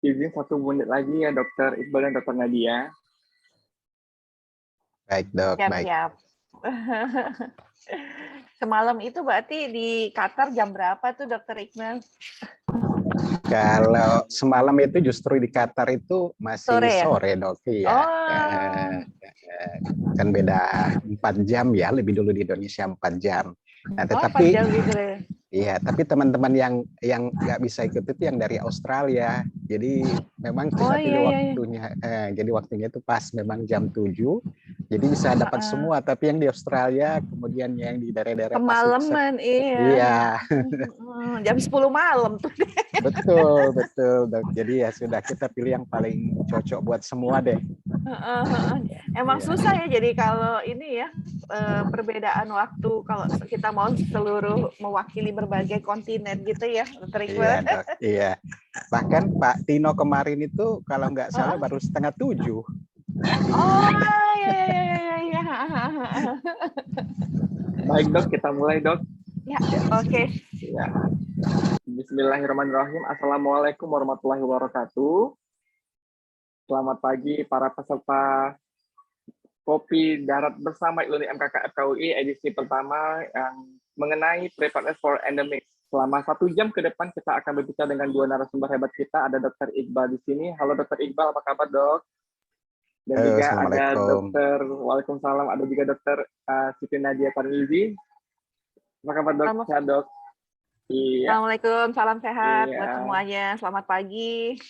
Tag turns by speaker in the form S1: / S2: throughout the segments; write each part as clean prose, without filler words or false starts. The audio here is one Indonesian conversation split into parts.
S1: Izin 1 menit lagi ya Dokter Iqbal dan Dokter Nadia.
S2: Baik dok, baik.
S3: Siap-siap. Semalam itu berarti di Qatar jam berapa tuh Dokter Iqbal?
S2: Kalau semalam itu justru di Qatar itu masih sore dok, iya.
S3: Oh.
S2: Kan beda 4 jam ya, lebih dulu di Indonesia 4 jam. Nah, tetapi
S3: 4 jam gitu ya.
S2: Iya, tapi teman-teman yang nggak bisa ikut itu yang dari Australia. Jadi memang kita pilih waktunya. Jadi waktunya itu pas memang jam 7. Jadi bisa dapat semua. Tapi yang di Australia, kemudian yang di daerah-daerah
S3: kemalaman,
S2: iya.
S3: Jam 10 malam tuh.
S2: Betul, betul. Jadi ya sudah kita pilih yang paling cocok buat semua deh.
S3: Emang susah ya, jadi kalau ini ya perbedaan waktu kalau kita mau seluruh mewakili berbagai kontinen gitu ya, Dr. Iqbal.
S2: Iya, dok. Iya. Bahkan Pak Tino kemarin itu kalau nggak salah baru 6:30.
S3: Oh iya.
S1: Baik dok, kita mulai dok.
S3: Ya, oke.
S1: Ya. Bismillahirrahmanirrahim. Assalamualaikum warahmatullahi wabarakatuh. Selamat pagi para peserta Kopi Darat Bersama Iluni MKK FKUI edisi pertama yang mengenai Preparedness for Endemic. Selama 1 jam ke depan kita akan berbicara dengan 2 narasumber hebat kita. Ada Dr. Iqbal di sini. Halo Dr. Iqbal, apa kabar dok? Dan juga ada Dr. Waalaikumsalam. Ada juga Dr. Siti Nadia Tarmizi. Apa kabar dok? Sehat dok? Iya.
S3: Assalamualaikum, salam sehat buat semuanya. Selamat pagi.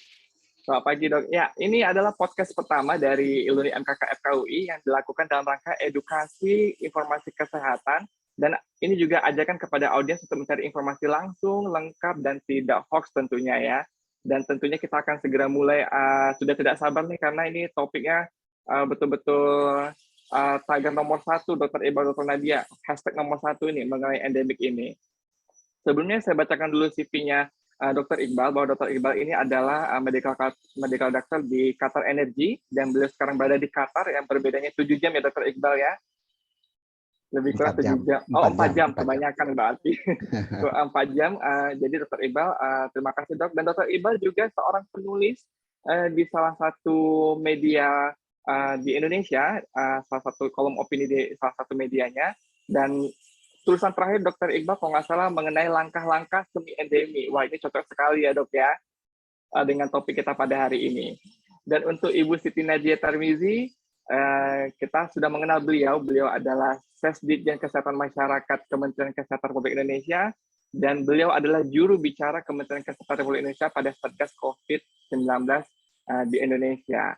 S1: Selamat pagi dok. Ya, ini adalah podcast pertama dari Iluni MKK FKUI yang dilakukan dalam rangka edukasi informasi kesehatan. Dan ini juga ajakan kepada audiens untuk mencari informasi langsung, lengkap, dan tidak hoax tentunya ya. Dan tentunya kita akan segera mulai, sudah tidak sabar nih karena ini topiknya betul-betul tagar nomor 1 Dr. Iqbal, Dr. Nadia, hashtag nomor 1 ini mengenai endemik ini. Sebelumnya saya bacakan dulu CV-nya Dr. Iqbal, bahwa Dr. Iqbal ini adalah medical doctor di Qatar Energy, dan beliau sekarang berada di Qatar, yang perbedaannya 7 jam ya Dr. Iqbal ya. Lebih kurang 7 jam. Oh, 4 jam, kebanyakan berarti. 4 jam. Jadi Dr. Iqbal, terima kasih dok. Dan Dr. Iqbal juga seorang penulis di salah satu media di Indonesia, salah satu kolom opini di salah satu medianya. Dan tulisan terakhir Dr. Iqbal kalau nggak salah mengenai langkah-langkah semi endemi. Wah, ini cocok sekali ya dok ya dengan topik kita pada hari ini. Dan untuk Ibu Siti Nadia Tarmizi, kita sudah mengenal beliau. Beliau adalah Sesditjen Kesehatan Masyarakat Kementerian Kesehatan Republik Indonesia, dan beliau adalah juru bicara Kementerian Kesehatan Republik Indonesia pada Satgas COVID-19 di Indonesia.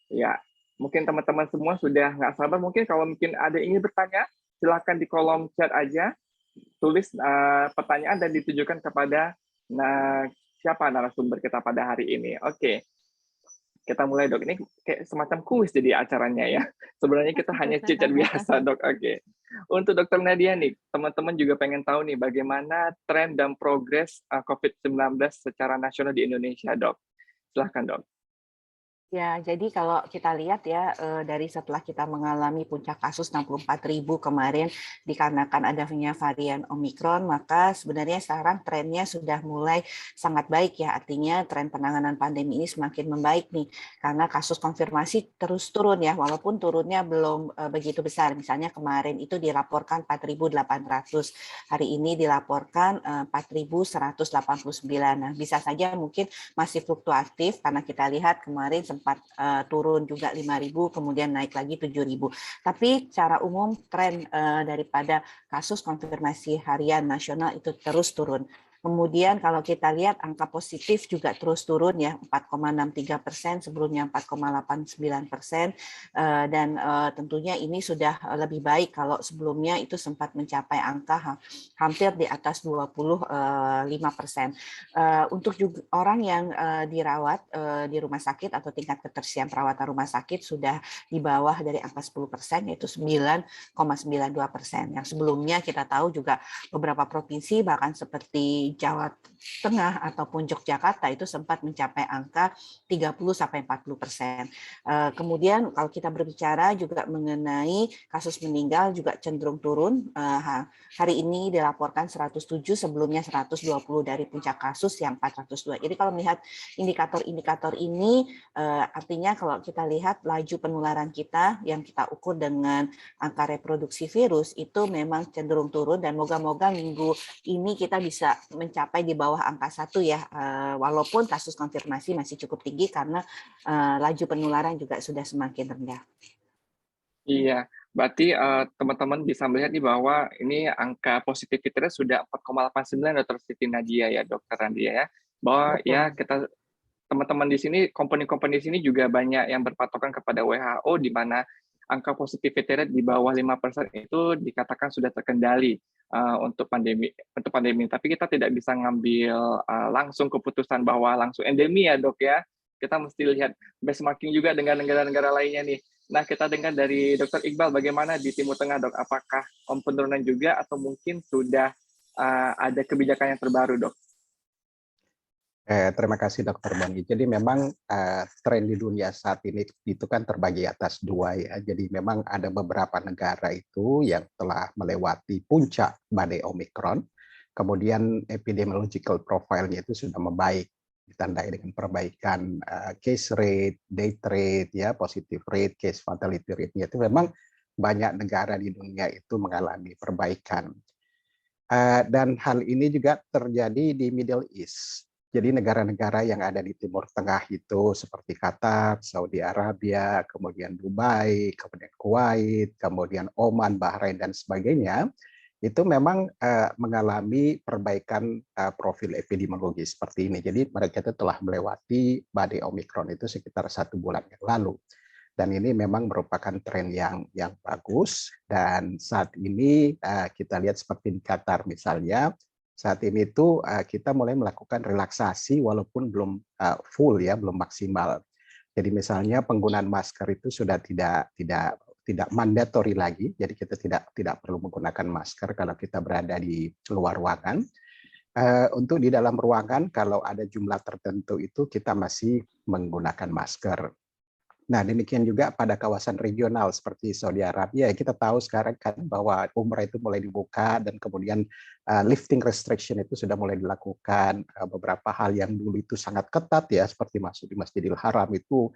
S1: Ya, mungkin teman-teman semua sudah nggak sabar. Mungkin kalau mungkin ada yang ingin bertanya, silakan di kolom chat aja, tulis pertanyaan dan ditujukan kepada siapa narasumber kita pada hari ini. Oke. Kita mulai dok, ini kayak semacam kuis jadi acaranya ya. Sebenarnya kita hanya chit-chat biasa dok. Oke. Untuk Dr. Nadia nih, teman-teman juga pengen tahu nih bagaimana tren dan progres COVID-19 secara nasional di Indonesia dok. Silahkan dok.
S3: Ya, jadi kalau kita lihat ya, dari setelah kita mengalami puncak kasus 64.000 kemarin dikarenakan adanya varian Omikron, maka sebenarnya sekarang trennya sudah mulai sangat baik ya, artinya tren penanganan pandemi ini semakin membaik nih, karena kasus konfirmasi terus turun ya, walaupun turunnya belum begitu besar. Misalnya kemarin itu dilaporkan 4.800, hari ini dilaporkan 4.189. Nah, bisa saja mungkin masih fluktuatif karena kita lihat kemarin sempat turun juga 5.000, kemudian naik lagi 7.000. Tapi secara umum tren daripada kasus konfirmasi harian nasional itu terus turun. Kemudian kalau kita lihat angka positif juga terus turun ya, 4,63%, sebelumnya 4,89%, dan tentunya ini sudah lebih baik kalau sebelumnya itu sempat mencapai angka hampir di atas 25%. Untuk juga orang yang dirawat di rumah sakit atau tingkat keterisian perawatan rumah sakit sudah di bawah dari angka 10%, yaitu 9,92%. Yang sebelumnya kita tahu juga beberapa provinsi bahkan seperti di Jawa Tengah ataupun Yogyakarta itu sempat mencapai angka 30-40%. Kemudian kalau kita berbicara juga mengenai kasus meninggal juga cenderung turun. Hari ini dilaporkan 107, sebelumnya 120 dari puncak kasus yang 402. Jadi kalau melihat indikator-indikator ini, artinya kalau kita lihat laju penularan kita yang kita ukur dengan angka reproduksi virus itu memang cenderung turun, dan moga-moga minggu ini kita bisa mencapai di bawah angka 1 ya, walaupun kasus konfirmasi masih cukup tinggi karena laju penularan juga sudah semakin rendah.
S1: Iya, berarti teman-teman bisa melihat nih bahwa ini angka positivity rate sudah 4,89 Dr. Siti Nadia ya, Dr. Nadia ya. Bahwa
S3: Betul.
S1: ya kita teman-teman di sini, company-company di sini juga banyak yang berpatokan kepada WHO di mana angka positivity rate di bawah 5% itu dikatakan sudah terkendali untuk pandemi. Tapi kita tidak bisa ngambil langsung keputusan bahwa langsung endemi ya, Dok ya. Kita mesti lihat benchmarking juga dengan negara-negara lainnya nih. Nah, kita dengar dari Dr. Iqbal bagaimana di Timur Tengah, Dok. Apakah penurunan juga atau mungkin sudah ada kebijakan yang terbaru, Dok?
S2: Terima kasih Dr. Boni. Jadi memang tren di dunia saat ini itu kan terbagi atas dua ya. Jadi memang ada beberapa negara itu yang telah melewati puncak badai Omicron, kemudian epidemiological profile-nya itu sudah membaik, ditandai dengan perbaikan case rate, death rate, ya, positive rate, case fatality rate-nya itu memang banyak negara di dunia itu mengalami perbaikan. Dan hal ini juga terjadi di Middle East. Jadi negara-negara yang ada di Timur Tengah itu seperti Qatar, Saudi Arabia, kemudian Dubai, kemudian Kuwait, kemudian Oman, Bahrain, dan sebagainya, itu memang mengalami perbaikan profil epidemiologi seperti ini. Jadi mereka itu telah melewati badai Omicron itu sekitar 1 bulan yang lalu. Dan ini memang merupakan tren yang bagus. Dan saat ini kita lihat seperti di Qatar misalnya, saat ini tuh kita mulai melakukan relaksasi walaupun belum full ya, belum maksimal. Jadi misalnya penggunaan masker itu sudah tidak mandatori lagi. Jadi kita tidak perlu menggunakan masker kalau kita berada di luar ruangan. Untuk di dalam ruangan kalau ada jumlah tertentu itu kita masih menggunakan masker. Nah, demikian juga pada kawasan regional seperti Saudi Arabia, kita tahu sekarang kan bahwa umrah itu mulai dibuka dan kemudian lifting restriction itu sudah mulai dilakukan. Beberapa hal yang dulu itu sangat ketat ya, seperti masuk di Masjidil Haram itu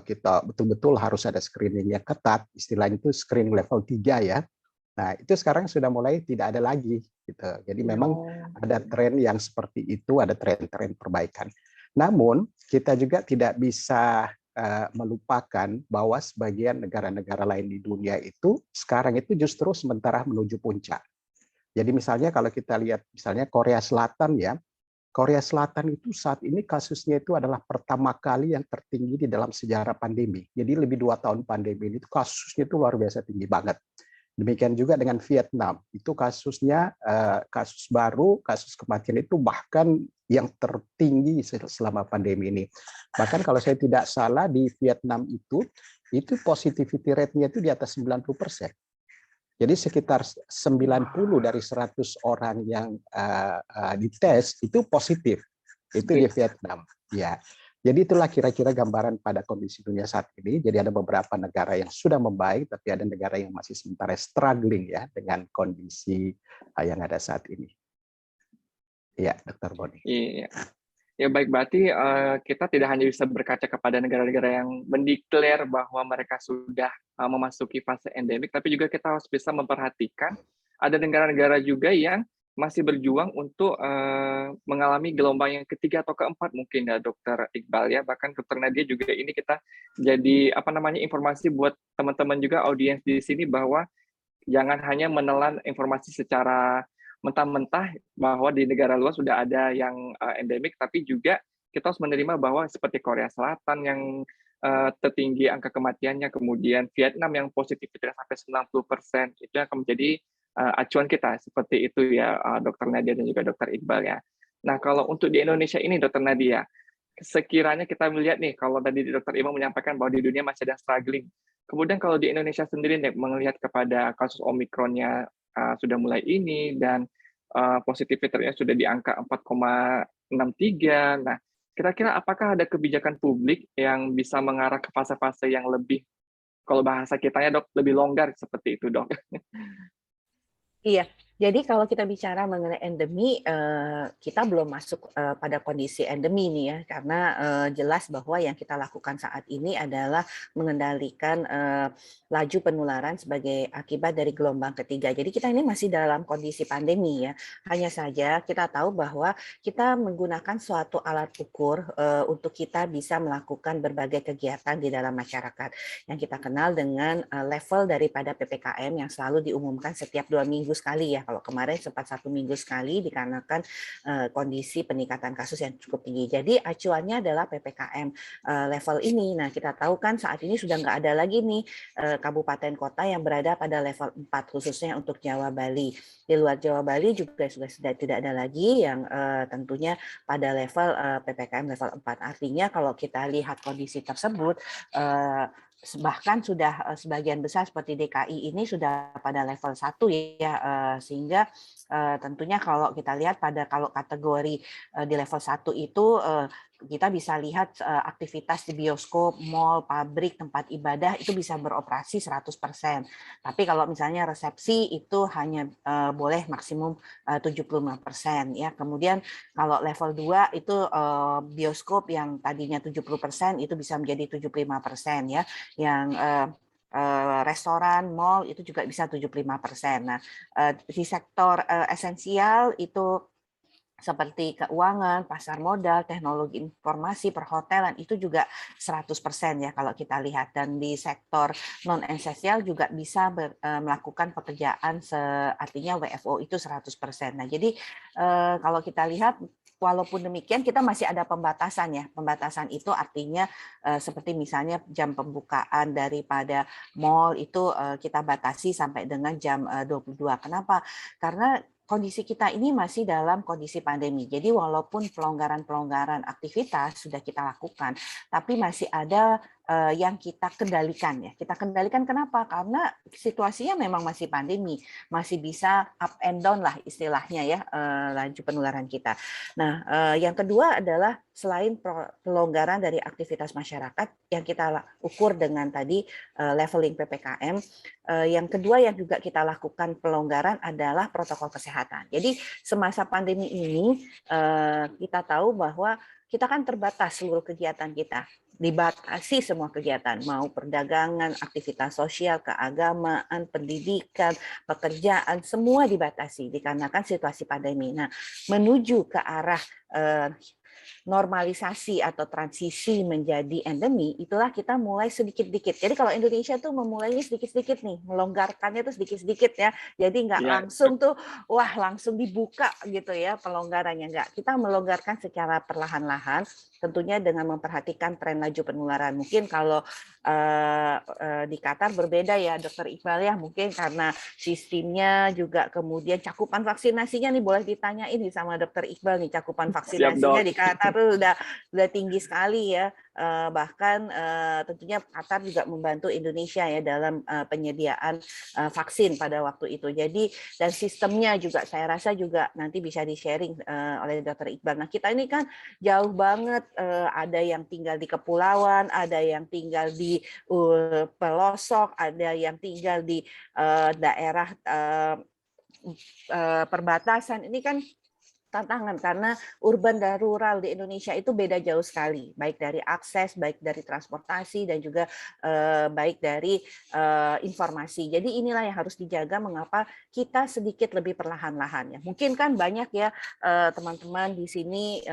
S2: kita betul-betul harus ada screening yang ketat, istilahnya itu screening level 3 ya. Nah, itu sekarang sudah mulai tidak ada lagi gitu. Jadi memang ada tren yang seperti itu, ada tren-tren perbaikan. Namun, kita juga tidak bisa melupakan bahwa sebagian negara-negara lain di dunia itu sekarang itu justru sementara menuju puncak. Jadi misalnya kalau kita lihat misalnya Korea Selatan ya, Korea Selatan itu saat ini kasusnya itu adalah pertama kali yang tertinggi di dalam sejarah pandemi. Jadi lebih 2 tahun pandemi ini kasusnya itu luar biasa tinggi banget. Demikian juga dengan Vietnam, itu kasusnya kasus baru, kasus kematian itu bahkan yang tertinggi selama pandemi ini. Bahkan kalau saya tidak salah di Vietnam itu positivity rate-nya itu di atas 90%. Jadi sekitar 90 dari 100 orang yang dites itu positif. Itu di Vietnam. Ya. Jadi itulah kira-kira gambaran pada kondisi dunia saat ini. Jadi ada beberapa negara yang sudah membaik, tapi ada negara yang masih sementara struggling ya dengan kondisi yang ada saat ini. Iya, Dr. Boni.
S1: Iya. Ya baik, berarti kita tidak hanya bisa berkaca kepada negara-negara yang mendeklar bahwa mereka sudah memasuki fase endemik, tapi juga kita harus bisa memperhatikan ada negara-negara juga yang masih berjuang untuk mengalami gelombang yang ketiga atau keempat mungkin ya Dokter Iqbal ya. Bahkan Dokter Nadia juga ini kita jadi informasi buat teman-teman juga audiens di sini bahwa jangan hanya menelan informasi secara mentah-mentah bahwa di negara luar sudah ada yang endemik, tapi juga kita harus menerima bahwa seperti Korea Selatan yang tertinggi angka kematiannya, kemudian Vietnam yang positifnya sampai 90%, itu akan menjadi acuan kita seperti itu ya Dokter Nadia dan juga Dokter Iqbal ya. Nah kalau untuk di Indonesia ini Dokter Nadia, sekiranya kita melihat nih kalau tadi Dokter Ima menyampaikan bahwa di dunia masih ada struggling. Kemudian kalau di Indonesia sendiri nih melihat kepada kasus Omikronnya sudah mulai ini dan positivity rate-nya sudah di angka 4,63. Nah, kira-kira apakah ada kebijakan publik yang bisa mengarah ke fase-fase yang lebih, kalau bahasa kitanya Dok, lebih longgar seperti itu Dok?
S3: Iya, jadi kalau kita bicara mengenai endemi, kita belum masuk pada kondisi endemi nih ya, karena jelas bahwa yang kita lakukan saat ini adalah mengendalikan laju penularan sebagai akibat dari gelombang ketiga. Jadi kita ini masih dalam kondisi pandemi ya. Hanya saja kita tahu bahwa kita menggunakan suatu alat ukur untuk kita bisa melakukan berbagai kegiatan di dalam masyarakat yang kita kenal dengan level daripada PPKM yang selalu diumumkan setiap 2 minggu sekali ya. Kalau kemarin sempat 1 minggu sekali dikarenakan kondisi peningkatan kasus yang cukup tinggi. Jadi acuannya adalah PPKM level ini. Nah, kita tahu kan saat ini sudah nggak ada lagi nih kabupaten kota yang berada pada level 4 khususnya untuk Jawa Bali. Di luar Jawa Bali juga sudah tidak ada lagi yang tentunya pada level PPKM level 4. Artinya kalau kita lihat kondisi tersebut bahkan sudah sebagian besar seperti DKI ini sudah pada level 1 ya, sehingga tentunya kalau kita lihat kalau kategori di level 1 itu kita bisa lihat aktivitas di bioskop, mal, pabrik, tempat ibadah itu bisa beroperasi 100%. Tapi kalau misalnya resepsi itu hanya boleh maksimum 75% ya. Kemudian kalau level 2 itu bioskop yang tadinya 70% itu bisa menjadi 75% ya. Yang restoran, mal itu juga bisa 75%. Nah, di sektor esensial itu seperti keuangan, pasar modal, teknologi informasi, perhotelan itu juga 100% ya kalau kita lihat. Dan di sektor non esensial juga bisa melakukan pekerjaan artinya WFO itu 100%. Nah, jadi kalau kita lihat walaupun demikian kita masih ada pembatasan ya. Pembatasan itu artinya seperti misalnya jam pembukaan daripada mal itu kita batasi sampai dengan jam 22. Kenapa? Karena kondisi kita ini masih dalam kondisi pandemi. Jadi walaupun pelonggaran-pelonggaran aktivitas sudah kita lakukan, tapi masih ada yang kita kendalikan ya. Kita kendalikan kenapa? Karena situasinya memang masih pandemi, masih bisa up and down lah istilahnya ya laju penularan kita. Nah, yang kedua adalah selain pelonggaran dari aktivitas masyarakat yang kita ukur dengan tadi leveling PPKM, yang kedua yang juga kita lakukan pelonggaran adalah protokol kesehatan. Jadi semasa pandemi ini kita tahu bahwa kita kan terbatas seluruh kegiatan kita. Dibatasi semua kegiatan, mau perdagangan, aktivitas sosial, keagamaan, pendidikan, pekerjaan, semua dibatasi dikarenakan situasi pandemi. Nah, menuju ke arah normalisasi atau transisi menjadi endemi, itulah kita mulai sedikit-sedikit. Jadi kalau Indonesia tuh memulainya sedikit-sedikit nih, melonggarkannya tuh sedikit-sedikit ya. Jadi nggak langsung tuh, wah langsung dibuka gitu ya pelonggarannya. Nggak, kita melonggarkan secara perlahan-lahan, tentunya dengan memperhatikan tren laju penularan. Mungkin kalau di Qatar berbeda ya, Dokter Iqbal ya, mungkin karena sistemnya juga kemudian cakupan vaksinasinya nih boleh ditanyain nih sama Dokter Iqbal nih, cakupan vaksinasinya di Qatar tuh udah tinggi sekali ya. Bahkan tentunya Qatar juga membantu Indonesia ya dalam penyediaan vaksin pada waktu itu. Jadi dan sistemnya juga saya rasa juga nanti bisa di-sharing oleh Dokter Iqbal. Nah, kita ini kan jauh banget, ada yang tinggal di kepulauan, ada yang tinggal di pelosok, ada yang tinggal di daerah perbatasan. Ini kan tantangan karena urban dan rural di Indonesia itu beda jauh sekali, baik dari akses, baik dari transportasi, dan juga baik dari informasi. Jadi inilah yang harus dijaga mengapa kita sedikit lebih perlahan-lahan ya. Mungkin kan banyak ya teman-teman di sini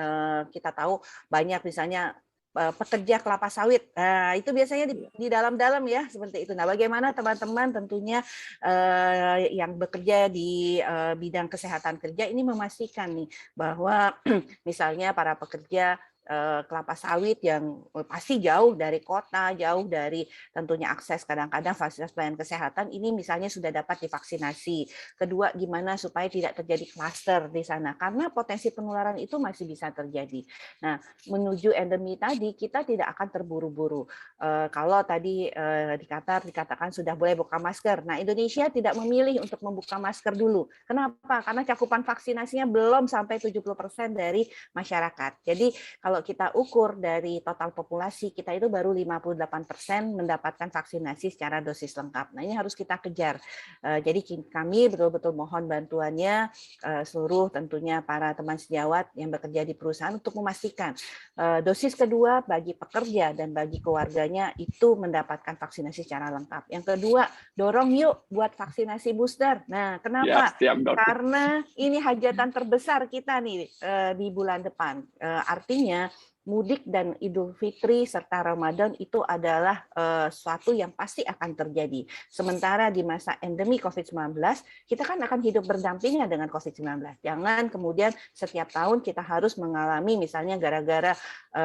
S3: kita tahu banyak misalnya pekerja kelapa sawit. Nah, itu biasanya di dalam-dalam ya seperti itu. Nah, bagaimana teman-teman tentunya yang bekerja di bidang kesehatan kerja ini memastikan nih bahwa misalnya para pekerja kelapa sawit yang pasti jauh dari kota, jauh dari tentunya akses kadang-kadang fasilitas pelayanan kesehatan, ini misalnya sudah dapat divaksinasi. Kedua, gimana supaya tidak terjadi klaster di sana, karena potensi penularan itu masih bisa terjadi. Nah, menuju endemi tadi, kita tidak akan terburu-buru. Kalau tadi di Qatar dikatakan sudah boleh buka masker, nah Indonesia tidak memilih untuk membuka masker dulu. Kenapa? Karena cakupan vaksinasinya belum sampai 70% dari masyarakat. Jadi kalau kita ukur dari total populasi, kita itu baru 58% mendapatkan vaksinasi secara dosis lengkap. Nah, ini harus kita kejar. Jadi kami betul-betul mohon bantuannya seluruh tentunya para teman sejawat yang bekerja di perusahaan untuk memastikan dosis kedua bagi pekerja dan bagi keluarganya itu mendapatkan vaksinasi secara lengkap. Yang kedua, dorong yuk buat vaksinasi booster. Nah, kenapa?
S1: Ya, siap, Dok.
S3: Karena ini hajatan terbesar kita nih di bulan depan. Artinya mudik dan Idul Fitri serta Ramadan itu adalah suatu yang pasti akan terjadi. Sementara di masa endemi COVID-19, kita kan akan hidup berdampingan dengan COVID-19. Jangan kemudian setiap tahun kita harus mengalami misalnya gara-gara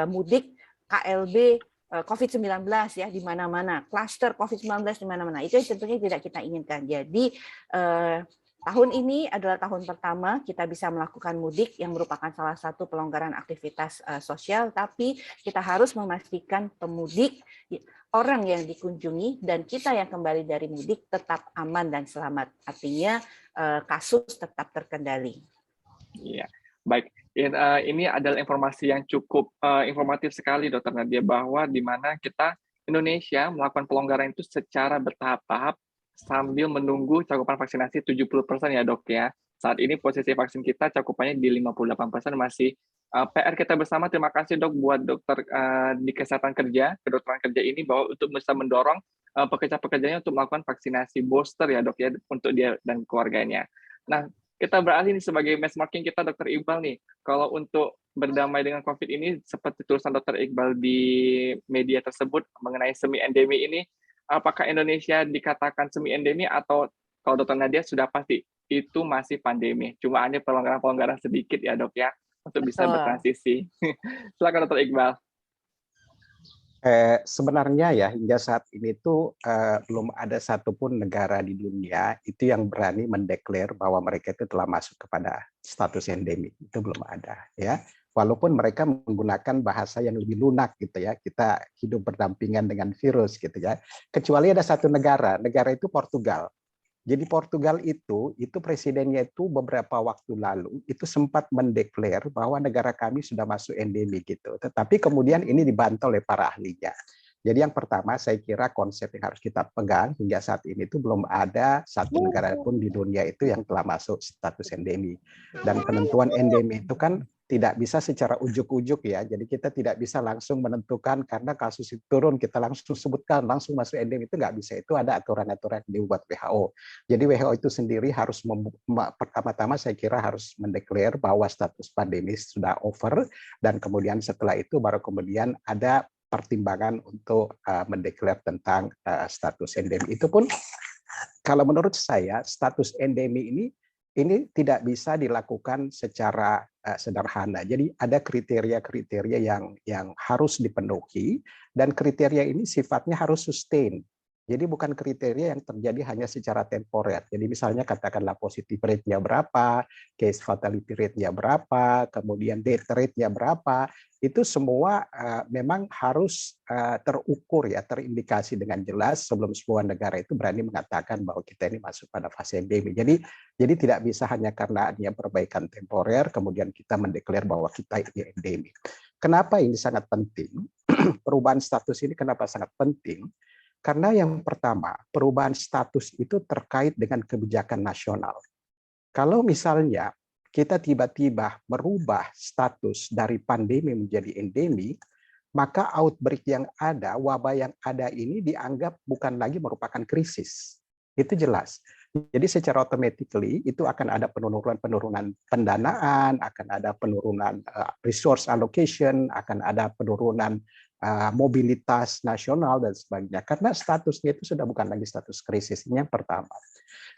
S3: mudik KLB COVID-19 ya di mana-mana, klaster COVID-19 di mana-mana. Itu tentunya tidak kita inginkan. Jadi tahun ini adalah tahun pertama kita bisa melakukan mudik yang merupakan salah satu pelonggaran aktivitas sosial, tapi kita harus memastikan pemudik, orang yang dikunjungi, dan kita yang kembali dari mudik tetap aman dan selamat. Artinya kasus tetap terkendali.
S1: Iya, baik. Ini adalah informasi yang cukup informatif sekali, Dr. Nadia, bahwa di mana kita Indonesia melakukan pelonggaran itu secara bertahap-tahap sambil menunggu cakupan vaksinasi 70% ya, Dok ya. Saat ini posisi vaksin kita cakupannya di 58%, masih PR kita bersama. Terima kasih, Dok, buat dokter di kesehatan kerja, kedokteran kerja ini, bahwa untuk bisa mendorong pekerja-pekerjanya untuk melakukan vaksinasi booster ya, Dok ya, untuk dia dan keluarganya. Nah, kita beralih nih sebagai benchmarking kita, Dr. Iqbal nih. Kalau untuk berdamai dengan COVID ini, seperti tulisan Dr. Iqbal di media tersebut mengenai semi endemi ini, apakah Indonesia dikatakan semi endemi atau kalau Dr. Nadia sudah pasti itu masih pandemi? Cuma ada pelonggaran-pelonggaran sedikit ya, Dok ya, untuk bisa bertransisi. Silakan Dr. Iqbal.
S2: Sebenarnya ya hingga saat ini tuh belum ada satupun negara di dunia itu yang berani mendeklar bahwa mereka itu telah masuk kepada status endemi. Itu belum ada ya. Walaupun mereka menggunakan bahasa yang lebih lunak gitu ya, kita hidup berdampingan dengan virus gitu ya. Kecuali ada satu negara itu Portugal. Jadi Portugal itu presidennya itu beberapa waktu lalu itu sempat mendeklar bahwa negara kami sudah masuk endemi gitu. Tetapi kemudian ini dibantah oleh para ahlinya. Jadi yang pertama saya kira konsep yang harus kita pegang hingga saat ini itu belum ada satu negara pun di dunia itu yang telah masuk status endemi. Dan penentuan endemi itu kan tidak bisa secara ujuk-ujuk ya. Jadi kita tidak bisa langsung menentukan karena kasus itu turun kita langsung sebutkan langsung masuk endemi, itu nggak bisa. Itu ada aturan-aturan yang dibuat WHO. Jadi WHO itu sendiri harus pertama-tama saya kira harus mendeklar bahwa status pandemi sudah over, dan kemudian setelah itu baru kemudian ada pertimbangan untuk mendeklar tentang status endemi. Itu pun kalau menurut saya status endemi ini tidak bisa dilakukan secara sederhana. Jadi ada kriteria-kriteria yang harus dipenuhi, dan kriteria ini sifatnya harus sustain. Jadi bukan kriteria yang terjadi hanya secara temporer. Jadi misalnya katakanlah positive rate-nya berapa, case fatality rate-nya berapa, kemudian death rate-nya berapa, itu semua memang harus terukur ya, terindikasi dengan jelas sebelum sebuah negara itu berani mengatakan bahwa kita ini masuk pada fase endemi. Jadi tidak bisa hanya karena adanya perbaikan temporer kemudian kita mendeklar bahwa kita ini endemi. Kenapa ini sangat penting? Perubahan status ini kenapa sangat penting? Karena yang pertama, perubahan status itu terkait dengan kebijakan nasional. Kalau misalnya kita tiba-tiba merubah status dari pandemi menjadi endemi, maka outbreak yang ada, wabah yang ada ini dianggap bukan lagi merupakan krisis. Itu jelas. Jadi secara automatically itu akan ada penurunan pendanaan, akan ada penurunan resource allocation, akan ada penurunan mobilitas nasional dan sebagainya. Karena statusnya itu sudah bukan lagi status krisis. Ini yang pertama.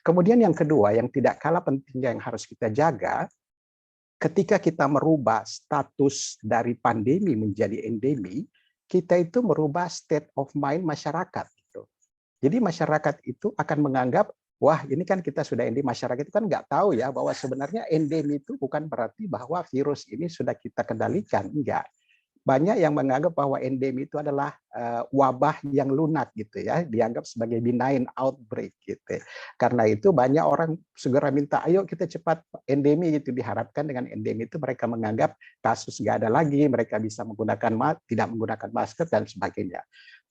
S2: Kemudian yang kedua, yang tidak kalah pentingnya yang harus kita jaga, ketika kita merubah status dari pandemi menjadi endemi, kita itu merubah state of mind masyarakat. Gitu. Jadi masyarakat itu akan menganggap, wah ini kan kita sudah endemi, masyarakat itu kan nggak tahu ya bahwa sebenarnya endemi itu bukan berarti bahwa virus ini sudah kita kendalikan, enggak. Banyak yang menganggap bahwa endemi itu adalah wabah yang lunak gitu ya, dianggap sebagai benign outbreak gitu. Karena itu banyak orang segera minta ayo kita cepat endemi gitu, diharapkan dengan endemi itu mereka menganggap kasus nggak ada lagi, mereka bisa menggunakan tidak menggunakan masker dan sebagainya.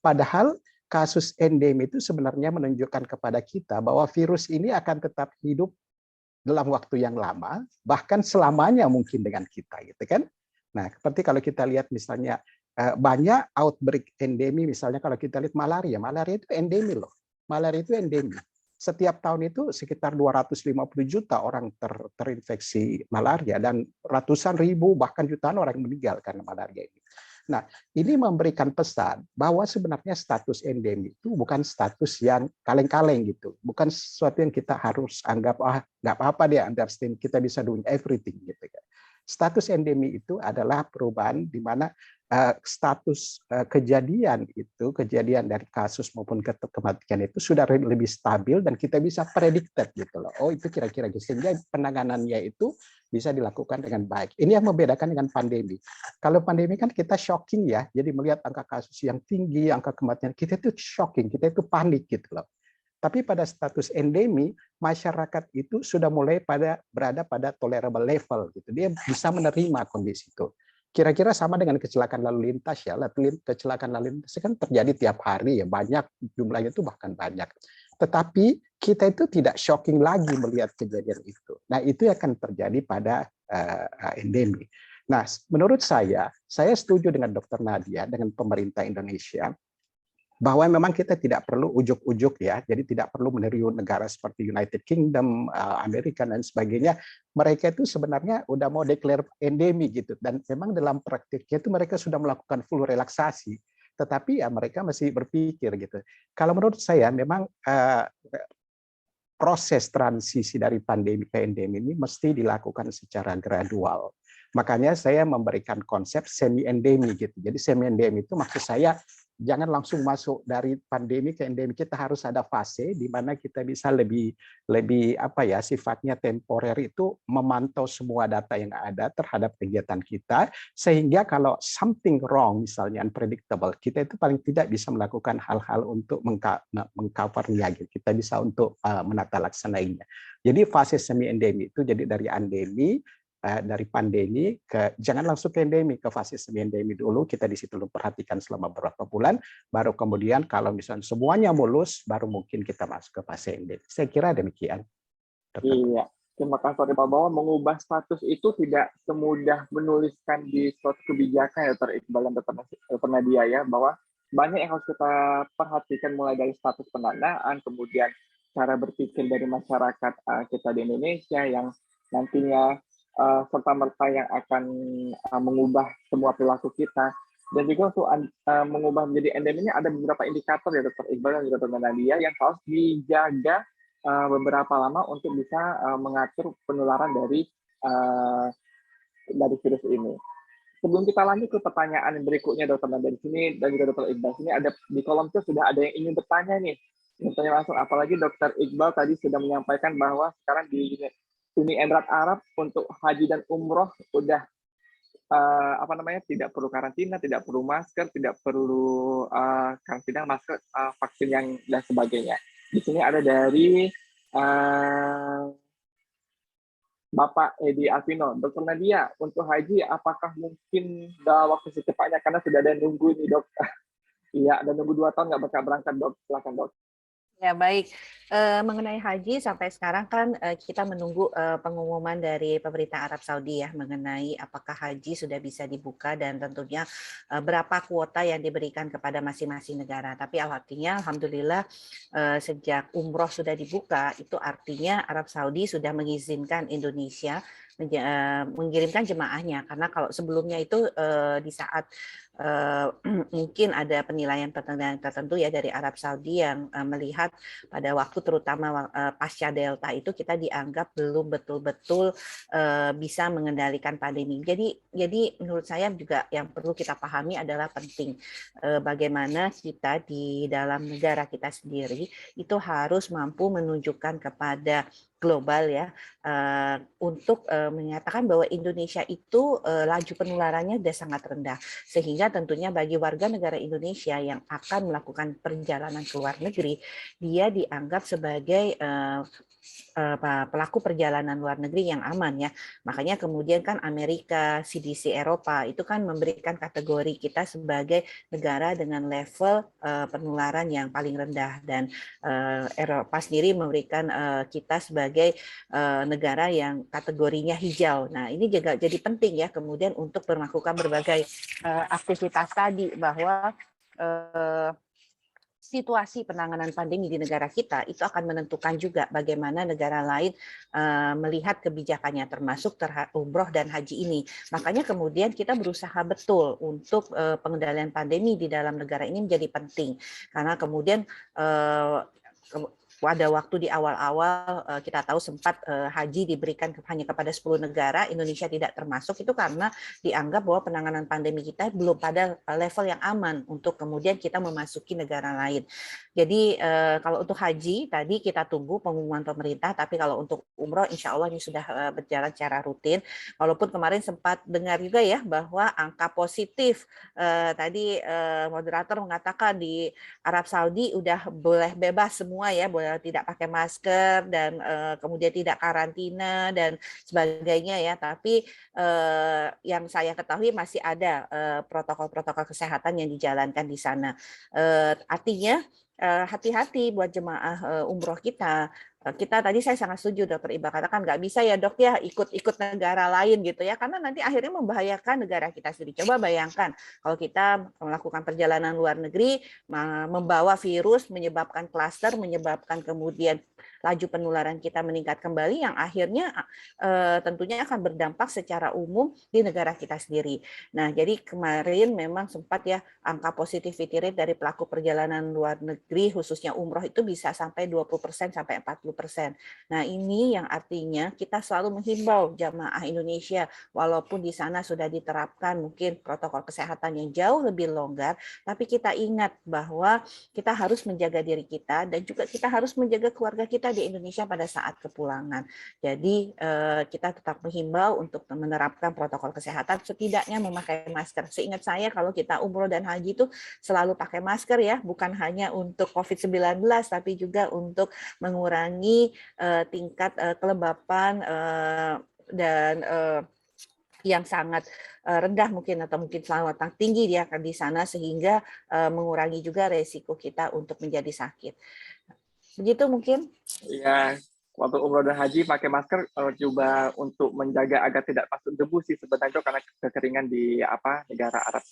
S2: Padahal kasus endemi itu sebenarnya menunjukkan kepada kita bahwa virus ini akan tetap hidup dalam waktu yang lama, bahkan selamanya mungkin dengan kita gitu kan. Nah, seperti kalau kita lihat misalnya banyak outbreak endemi, misalnya kalau kita lihat malaria itu endemi loh. Malaria itu endemi. Setiap tahun itu sekitar 250 juta orang terinfeksi malaria dan ratusan ribu bahkan jutaan orang meninggal karena malaria ini. Nah, ini memberikan pesan bahwa sebenarnya status endemi itu bukan status yang kaleng-kaleng gitu. Bukan sesuatu yang kita harus anggap, nggak apa-apa deh, understand, kita bisa doing everything gitu kan. Status endemi itu adalah perubahan di mana status kejadian dari kasus maupun kematian itu sudah lebih stabil dan kita bisa predicted gitu loh. Oh itu kira-kira gitu. Sehingga penanganannya itu bisa dilakukan dengan baik. Ini yang membedakan dengan pandemi. Kalau pandemi kan kita shocking ya, jadi melihat angka kasus yang tinggi, angka kematian, kita itu shocking, kita itu panik gitu loh. Tapi pada status endemi, masyarakat itu sudah mulai berada pada tolerable level gitu. Dia bisa menerima kondisi itu. Kira-kira sama dengan kecelakaan lalu lintas ya. Kecelakaan lalu lintas kan terjadi tiap hari ya, banyak jumlahnya itu bahkan banyak. Tetapi kita itu tidak shocking lagi melihat kejadian itu. Nah, itu akan terjadi pada endemi. Nah, menurut saya setuju dengan Dr. Nadia, dengan pemerintah Indonesia, bahwa memang kita tidak perlu ujuk-ujuk ya, jadi tidak perlu meniru negara seperti United Kingdom, Amerika dan sebagainya. Mereka itu sebenarnya udah mau declare endemi gitu, dan memang dalam praktiknya itu mereka sudah melakukan full relaksasi, tetapi ya mereka masih berpikir gitu. Kalau menurut saya memang proses transisi dari pandemi ke endemi ini mesti dilakukan secara gradual. Makanya saya memberikan konsep semi endemi gitu. Jadi semi endemi itu maksud saya jangan langsung masuk dari pandemi ke endemi, kita harus ada fase di mana kita bisa lebih apa ya, sifatnya temporer itu memantau semua data yang ada terhadap kegiatan kita, sehingga kalau something wrong misalnya unpredictable, kita itu paling tidak bisa melakukan hal-hal untuk mengcovernya, kita bisa untuk menata laksanainya. Jadi fase semi endemi itu jadi dari endemi, dari pandemi ke jangan langsung ke endemi, ke fase semi endemi dulu, kita di situ dulu perhatikan selama beberapa bulan, baru kemudian kalau misalnya semuanya mulus baru mungkin kita masuk ke fase endemi. Saya kira demikian.
S1: Iya, terima kasih Pak, bahwa mengubah status itu tidak semudah menuliskan di suatu kebijakan ya Dr. Iqbal dan Dr. Nadia ya, bahwa banyak yang harus kita perhatikan mulai dari status pendanaan, kemudian cara berpikir dari masyarakat kita di Indonesia yang nantinya serta-merta yang akan mengubah semua perilaku kita. Dan juga untuk mengubah menjadi endeminya ada beberapa indikator ya Dr. Iqbal dan Dr. Nadia yang harus dijaga beberapa lama untuk bisa mengatur penularan dari virus ini. Sebelum kita lanjut ke pertanyaan berikutnya Dr. Nadia di sini dan juga Dr. Iqbal, sini ada di kolom chat sudah ada yang ingin bertanya nih. Ingin tanya langsung, apalagi Dr. Iqbal tadi sudah menyampaikan bahwa sekarang di Uni Emirat Arab untuk haji dan umroh udah tidak perlu karantina, tidak perlu masker, tidak perlu karantina, masker, vaksin yang dan sebagainya. Di sini ada dari Bapak Edi Alvino, Dr. Nadia, untuk haji apakah mungkin dalam waktu secepatnya, karena sudah ada yang nunggu nih dok. Iya, ada nunggu 2 tahun nggak bakal berangkat dok, silakan dok.
S3: Ya baik, mengenai haji sampai sekarang kan kita menunggu pengumuman dari pemerintah Arab Saudi ya mengenai apakah haji sudah bisa dibuka dan tentunya berapa kuota yang diberikan kepada masing-masing negara. Tapi artinya alhamdulillah sejak umroh sudah dibuka, itu artinya Arab Saudi sudah mengizinkan Indonesia mengirimkan jemaahnya, karena kalau sebelumnya itu di saat mungkin ada penilaian tertentu ya dari Arab Saudi yang melihat pada waktu waktu terutama pasca Delta itu kita dianggap belum betul-betul bisa mengendalikan pandemi. Jadi menurut saya juga yang perlu kita pahami adalah penting bagaimana kita di dalam negara kita sendiri itu harus mampu menunjukkan kepada global ya untuk menyatakan bahwa Indonesia itu laju penularannya sudah sangat rendah, sehingga tentunya bagi warga negara Indonesia yang akan melakukan perjalanan ke luar negeri, dia dianggap sebagai pelaku perjalanan luar negeri yang aman ya. Makanya kemudian kan Amerika, CDC Eropa itu kan memberikan kategori kita sebagai negara dengan level penularan yang paling rendah, dan Eropa sendiri memberikan kita sebagai negara yang kategorinya hijau. Nah, ini juga jadi penting ya kemudian untuk melakukan berbagai aktivitas tadi, bahwa situasi penanganan pandemi di negara kita itu akan menentukan juga bagaimana negara lain melihat kebijakannya, termasuk umroh dan haji ini. Makanya kemudian kita berusaha betul untuk pengendalian pandemi di dalam negara ini menjadi penting, karena kemudian pada waktu di awal-awal kita tahu sempat haji diberikan hanya kepada 10 negara, Indonesia tidak termasuk, itu karena dianggap bahwa penanganan pandemi kita belum pada level yang aman untuk kemudian kita memasuki negara lain. Jadi kalau untuk haji tadi kita tunggu pengumuman pemerintah, tapi kalau untuk umroh insya Allah ini sudah berjalan secara rutin. Walaupun kemarin sempat dengar juga ya bahwa angka positif tadi moderator mengatakan di Arab Saudi udah boleh bebas semua ya, boleh tidak pakai masker dan kemudian tidak karantina dan sebagainya ya. Tapi yang saya ketahui masih ada protokol-protokol kesehatan yang dijalankan di sana. Artinya hati-hati buat jemaah umroh kita. Kita tadi saya sangat setuju Dokter Iba katakan nggak bisa ya dok ya ikut negara lain gitu ya, karena nanti akhirnya membahayakan negara kita sendiri. Coba bayangkan kalau kita melakukan perjalanan luar negeri membawa virus, menyebabkan klaster, menyebabkan kemudian laju penularan kita meningkat kembali, yang akhirnya tentunya akan berdampak secara umum di negara kita sendiri. Nah, jadi kemarin memang sempat ya angka positivity rate dari pelaku perjalanan luar negeri khususnya umroh itu bisa sampai 20% sampai 40%. Nah, ini yang artinya kita selalu menghimbau jamaah Indonesia, walaupun di sana sudah diterapkan mungkin protokol kesehatan yang jauh lebih longgar, tapi kita ingat bahwa kita harus menjaga diri kita dan juga kita harus menjaga keluarga kita di Indonesia pada saat kepulangan. Jadi kita tetap menghimbau untuk menerapkan protokol kesehatan, setidaknya memakai masker. Seingat saya kalau kita umroh dan haji itu selalu pakai masker ya, bukan hanya untuk COVID-19 tapi juga untuk mengurangi tingkat kelembapan dan yang sangat rendah mungkin atau mungkin selalu tinggi dia akan di sana, sehingga mengurangi juga resiko kita untuk menjadi sakit. Begitu mungkin?
S1: Ya, waktu umroh dan haji pakai masker coba untuk menjaga agar tidak masuk debu sih sebenarnya, karena kekeringan di negara Arab,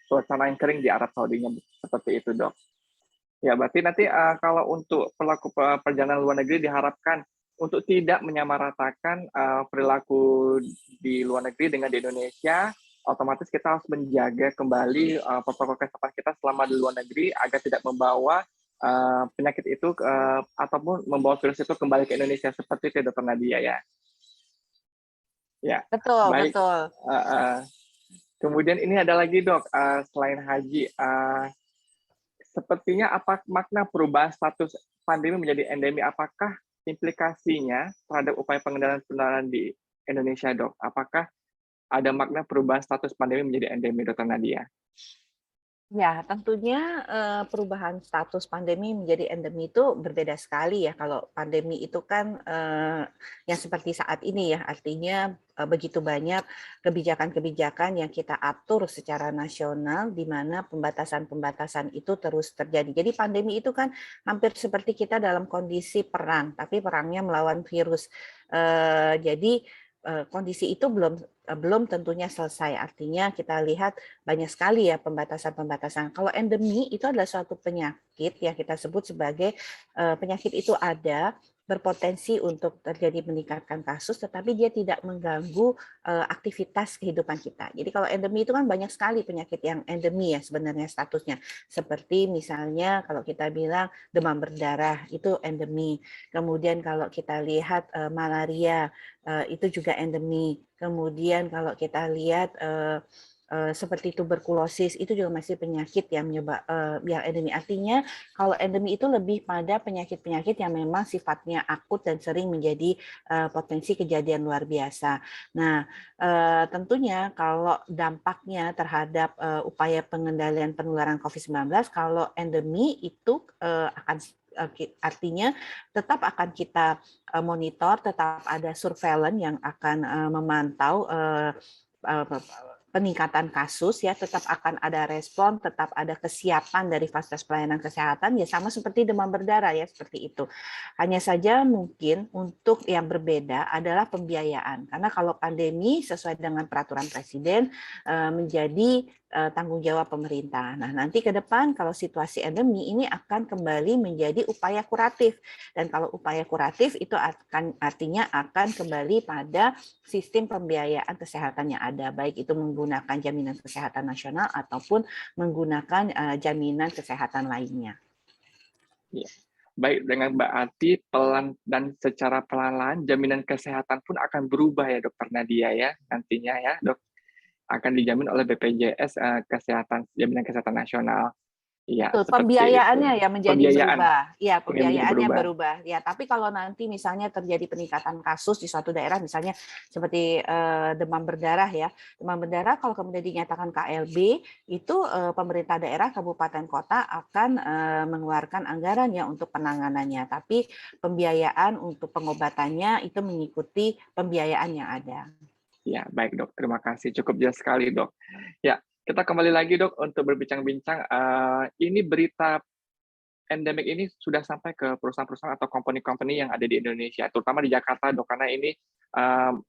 S1: suasana yang kering di Arab Saudinya seperti itu dok. Ya berarti nanti kalau untuk pelaku perjalanan luar negeri diharapkan untuk tidak menyamaratakan perilaku di luar negeri dengan di Indonesia. Otomatis kita harus menjaga kembali protokol kesehatan kita selama di luar negeri agar tidak membawa penyakit itu ataupun membawa virus itu kembali ke Indonesia, seperti itu Dokter Nadia ya. Ya.
S3: Betul,
S1: baik.
S3: Betul.
S1: Kemudian ini ada lagi dok, selain haji, sepertinya apa makna perubahan status pandemi menjadi endemi? Apakah implikasinya terhadap upaya pengendalian penularan di Indonesia dok? Apakah ada makna perubahan status pandemi menjadi endemi, Dokter Nadia?
S3: Ya, tentunya perubahan status pandemi menjadi endemi itu berbeda sekali ya. Kalau pandemi itu kan yang seperti saat ini ya, artinya begitu banyak kebijakan-kebijakan yang kita atur secara nasional, di mana pembatasan-pembatasan itu terus terjadi. Jadi pandemi itu kan hampir seperti kita dalam kondisi perang, tapi perangnya melawan virus. Jadi kondisi itu belum tentunya selesai. Artinya kita lihat banyak sekali ya pembatasan-pembatasan. Kalau endemi itu adalah suatu penyakit ya, kita sebut sebagai penyakit itu ada berpotensi untuk terjadi meningkatkan kasus, tetapi dia tidak mengganggu aktivitas kehidupan kita. Jadi kalau endemi itu kan banyak sekali penyakit yang endemi ya sebenarnya statusnya. Seperti misalnya kalau kita bilang demam berdarah itu endemi. Kemudian kalau kita lihat malaria itu juga endemi. Kemudian kalau kita lihat seperti tuberkulosis itu juga masih penyakit yang yang endemi. Artinya kalau endemi itu lebih pada penyakit-penyakit yang memang sifatnya akut dan sering menjadi potensi kejadian luar biasa. Nah, tentunya kalau dampaknya terhadap upaya pengendalian penularan COVID-19, kalau endemi itu akan artinya tetap akan kita monitor, tetap ada surveillance yang akan memantau peningkatan kasus ya, tetap akan ada respon, tetap ada kesiapan dari fasilitas pelayanan kesehatan ya, sama seperti demam berdarah ya, seperti itu. Hanya saja mungkin untuk yang berbeda adalah pembiayaan, karena kalau pandemi sesuai dengan peraturan presiden menjadi tanggung jawab pemerintah. Nah, nanti ke depan kalau situasi endemi ini akan kembali menjadi upaya kuratif, dan kalau upaya kuratif itu artinya akan kembali pada sistem pembiayaan kesehatan yang ada, baik itu menggunakan jaminan kesehatan nasional ataupun menggunakan jaminan kesehatan lainnya.
S1: Ya. Baik, dengan Mbak Ati, pelan dan secara pelan-pelan jaminan kesehatan pun akan berubah ya Dokter Nadia ya, nantinya ya Dok, akan dijamin oleh BPJS Kesehatan, Jaminan Kesehatan Nasional. Iya,
S3: Betul,
S1: seperti
S3: pembiayaannya
S1: itu.
S3: ya menjadi
S1: Pembiayaan
S3: berubah. Ya,
S1: yang menjadi
S3: pembiayaannya
S1: berubah.
S3: berubah. Ya, tapi kalau nanti misalnya terjadi peningkatan kasus di suatu daerah, misalnya seperti demam berdarah ya. Demam berdarah kalau kemudian dinyatakan KLB, itu pemerintah daerah, kabupaten, kota akan mengeluarkan anggaran ya untuk penanganannya. Tapi pembiayaan untuk pengobatannya itu mengikuti pembiayaan yang ada.
S1: Ya, baik Dok. Terima kasih. Cukup jelas sekali Dok. Ya, kita kembali lagi Dok untuk berbincang-bincang. Ini berita endemik ini sudah sampai ke perusahaan-perusahaan atau company-company yang ada di Indonesia, terutama di Jakarta Dok, karena ini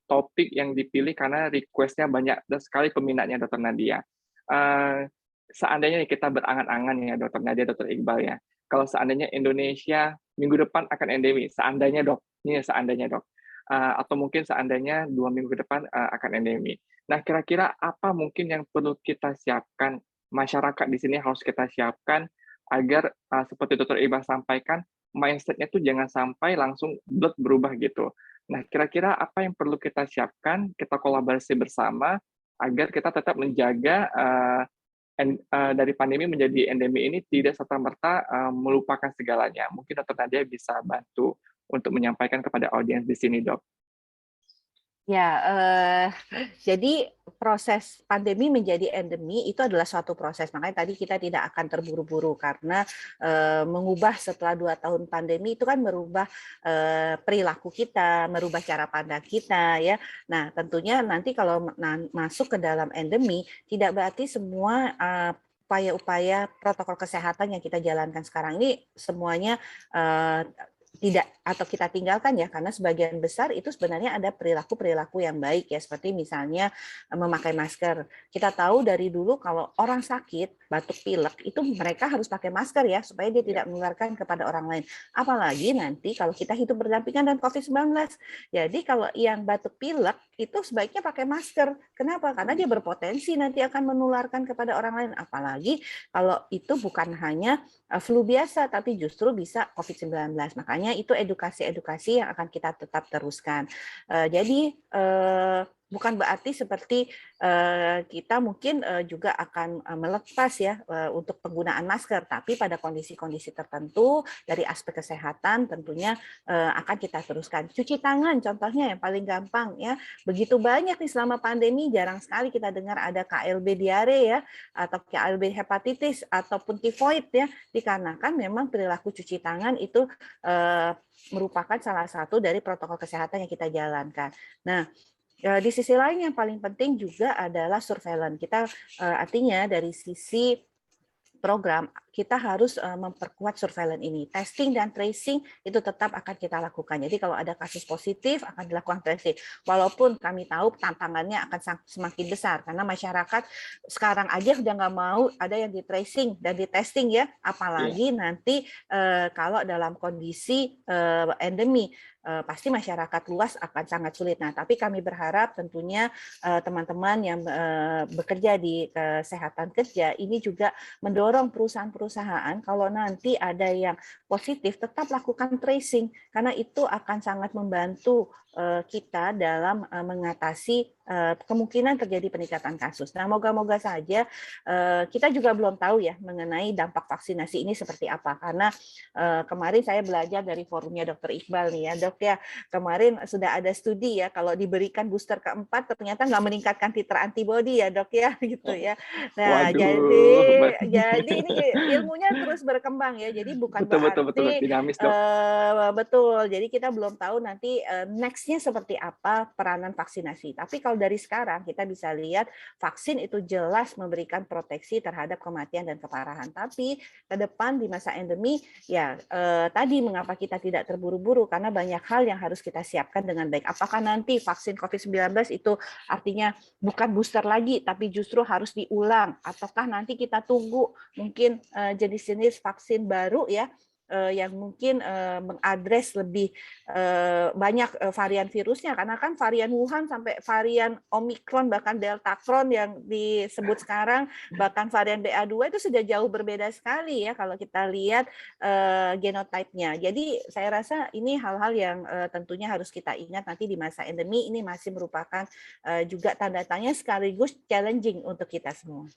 S1: topik yang dipilih karena request-nya banyak sekali peminatnya Dr. Nadia. Seandainya kita berangan-angan ya Dr. Nadia, Dr. Iqbal ya, kalau seandainya Indonesia minggu depan akan endemi, seandainya Dok, ini seandainya Dok, atau mungkin seandainya 2 minggu ke depan akan endemi. Nah, kira-kira apa mungkin yang perlu kita siapkan, masyarakat di sini harus kita siapkan agar seperti Dr. Iqbal sampaikan, mindset-nya tuh jangan sampai langsung berubah gitu. Nah, kira-kira apa yang perlu kita siapkan, kita kolaborasi bersama agar kita tetap menjaga dari pandemi menjadi endemi ini tidak serta-merta melupakan segalanya. Mungkin Dr. Nadia bisa bantu untuk menyampaikan kepada audiens di sini, Dok.
S3: Ya, jadi proses pandemi menjadi endemi itu adalah suatu proses. Makanya tadi kita tidak akan terburu-buru karena mengubah setelah 2 tahun pandemi itu kan merubah perilaku kita, merubah cara pandang kita ya. Nah, tentunya nanti kalau masuk ke dalam endemi tidak berarti semua upaya-upaya protokol kesehatan yang kita jalankan sekarang ini semuanya tidak atau kita tinggalkan ya, karena sebagian besar itu sebenarnya ada perilaku-perilaku yang baik ya, seperti misalnya memakai masker. Kita tahu dari dulu kalau orang sakit batuk pilek itu mereka harus pakai masker ya supaya dia tidak menularkan kepada orang lain. Apalagi nanti kalau kita hidup berdampingan dengan COVID-19. Jadi kalau yang batuk pilek itu sebaiknya pakai masker. Kenapa? Karena dia berpotensi nanti akan menularkan kepada orang lain. Apalagi kalau itu bukan hanya flu biasa tapi justru bisa COVID-19. Makanya itu edukasi-edukasi yang akan kita tetap teruskan. Jadi bukan berarti seperti kita mungkin juga akan melepas ya untuk penggunaan masker, tapi pada kondisi-kondisi tertentu dari aspek kesehatan tentunya akan kita teruskan. Cuci tangan contohnya yang paling gampang ya. Begitu banyak nih selama pandemi, jarang sekali kita dengar ada KLB diare ya, atau KLB hepatitis ataupun tifoid ya, dikarenakan memang perilaku cuci tangan itu merupakan salah satu dari protokol kesehatan yang kita jalankan. Nah, di sisi lain yang paling penting juga adalah surveillance. Kita artinya dari sisi program, kita harus memperkuat surveillance ini. Testing dan tracing itu tetap akan kita lakukan. Jadi kalau ada kasus positif akan dilakukan tracing. Walaupun kami tahu tantangannya akan semakin besar karena masyarakat sekarang aja udah nggak mau ada yang di tracing dan di testing ya, apalagi nanti kalau dalam kondisi endemi. Pasti masyarakat luas akan sangat sulit. Nah, tapi kami berharap tentunya teman-teman yang bekerja di kesehatan kerja ini juga mendorong perusahaan-perusahaan kalau nanti ada yang positif tetap lakukan tracing karena itu akan sangat membantu kita dalam mengatasi kemungkinan terjadi peningkatan kasus. Nah, moga-moga saja kita juga belum tahu ya mengenai dampak vaksinasi ini seperti apa karena kemarin saya belajar dari forumnya Dr. Iqbal nih ya, Dok ya. Kemarin sudah ada studi ya kalau diberikan booster keempat ternyata nggak meningkatkan titer antibodi ya, Dok ya, gitu ya. Nah, jadi ini ilmunya terus berkembang ya. Jadi bukan berarti
S1: dinamis, Dok.
S3: Betul. Jadi kita belum tahu nanti next-nya seperti apa peranan vaksinasi. Tapi kalau dari sekarang kita bisa lihat vaksin itu jelas memberikan proteksi terhadap kematian dan keparahan. Tapi ke depan di masa endemi ya tadi mengapa kita tidak terburu-buru karena banyak hal yang harus kita siapkan dengan baik. Apakah nanti vaksin COVID-19 itu artinya bukan booster lagi tapi justru harus diulang ataukah nanti kita tunggu mungkin jenis-jenis vaksin baru ya yang mungkin mengadres lebih banyak varian virusnya karena kan varian Wuhan sampai varian Omicron bahkan Deltacron yang disebut sekarang bahkan varian BA2 itu sudah jauh berbeda sekali ya kalau kita lihat genotipenya. Jadi saya rasa ini hal-hal yang tentunya harus kita ingat nanti di masa endemi ini masih merupakan juga tanda tanya sekaligus challenging untuk kita semua.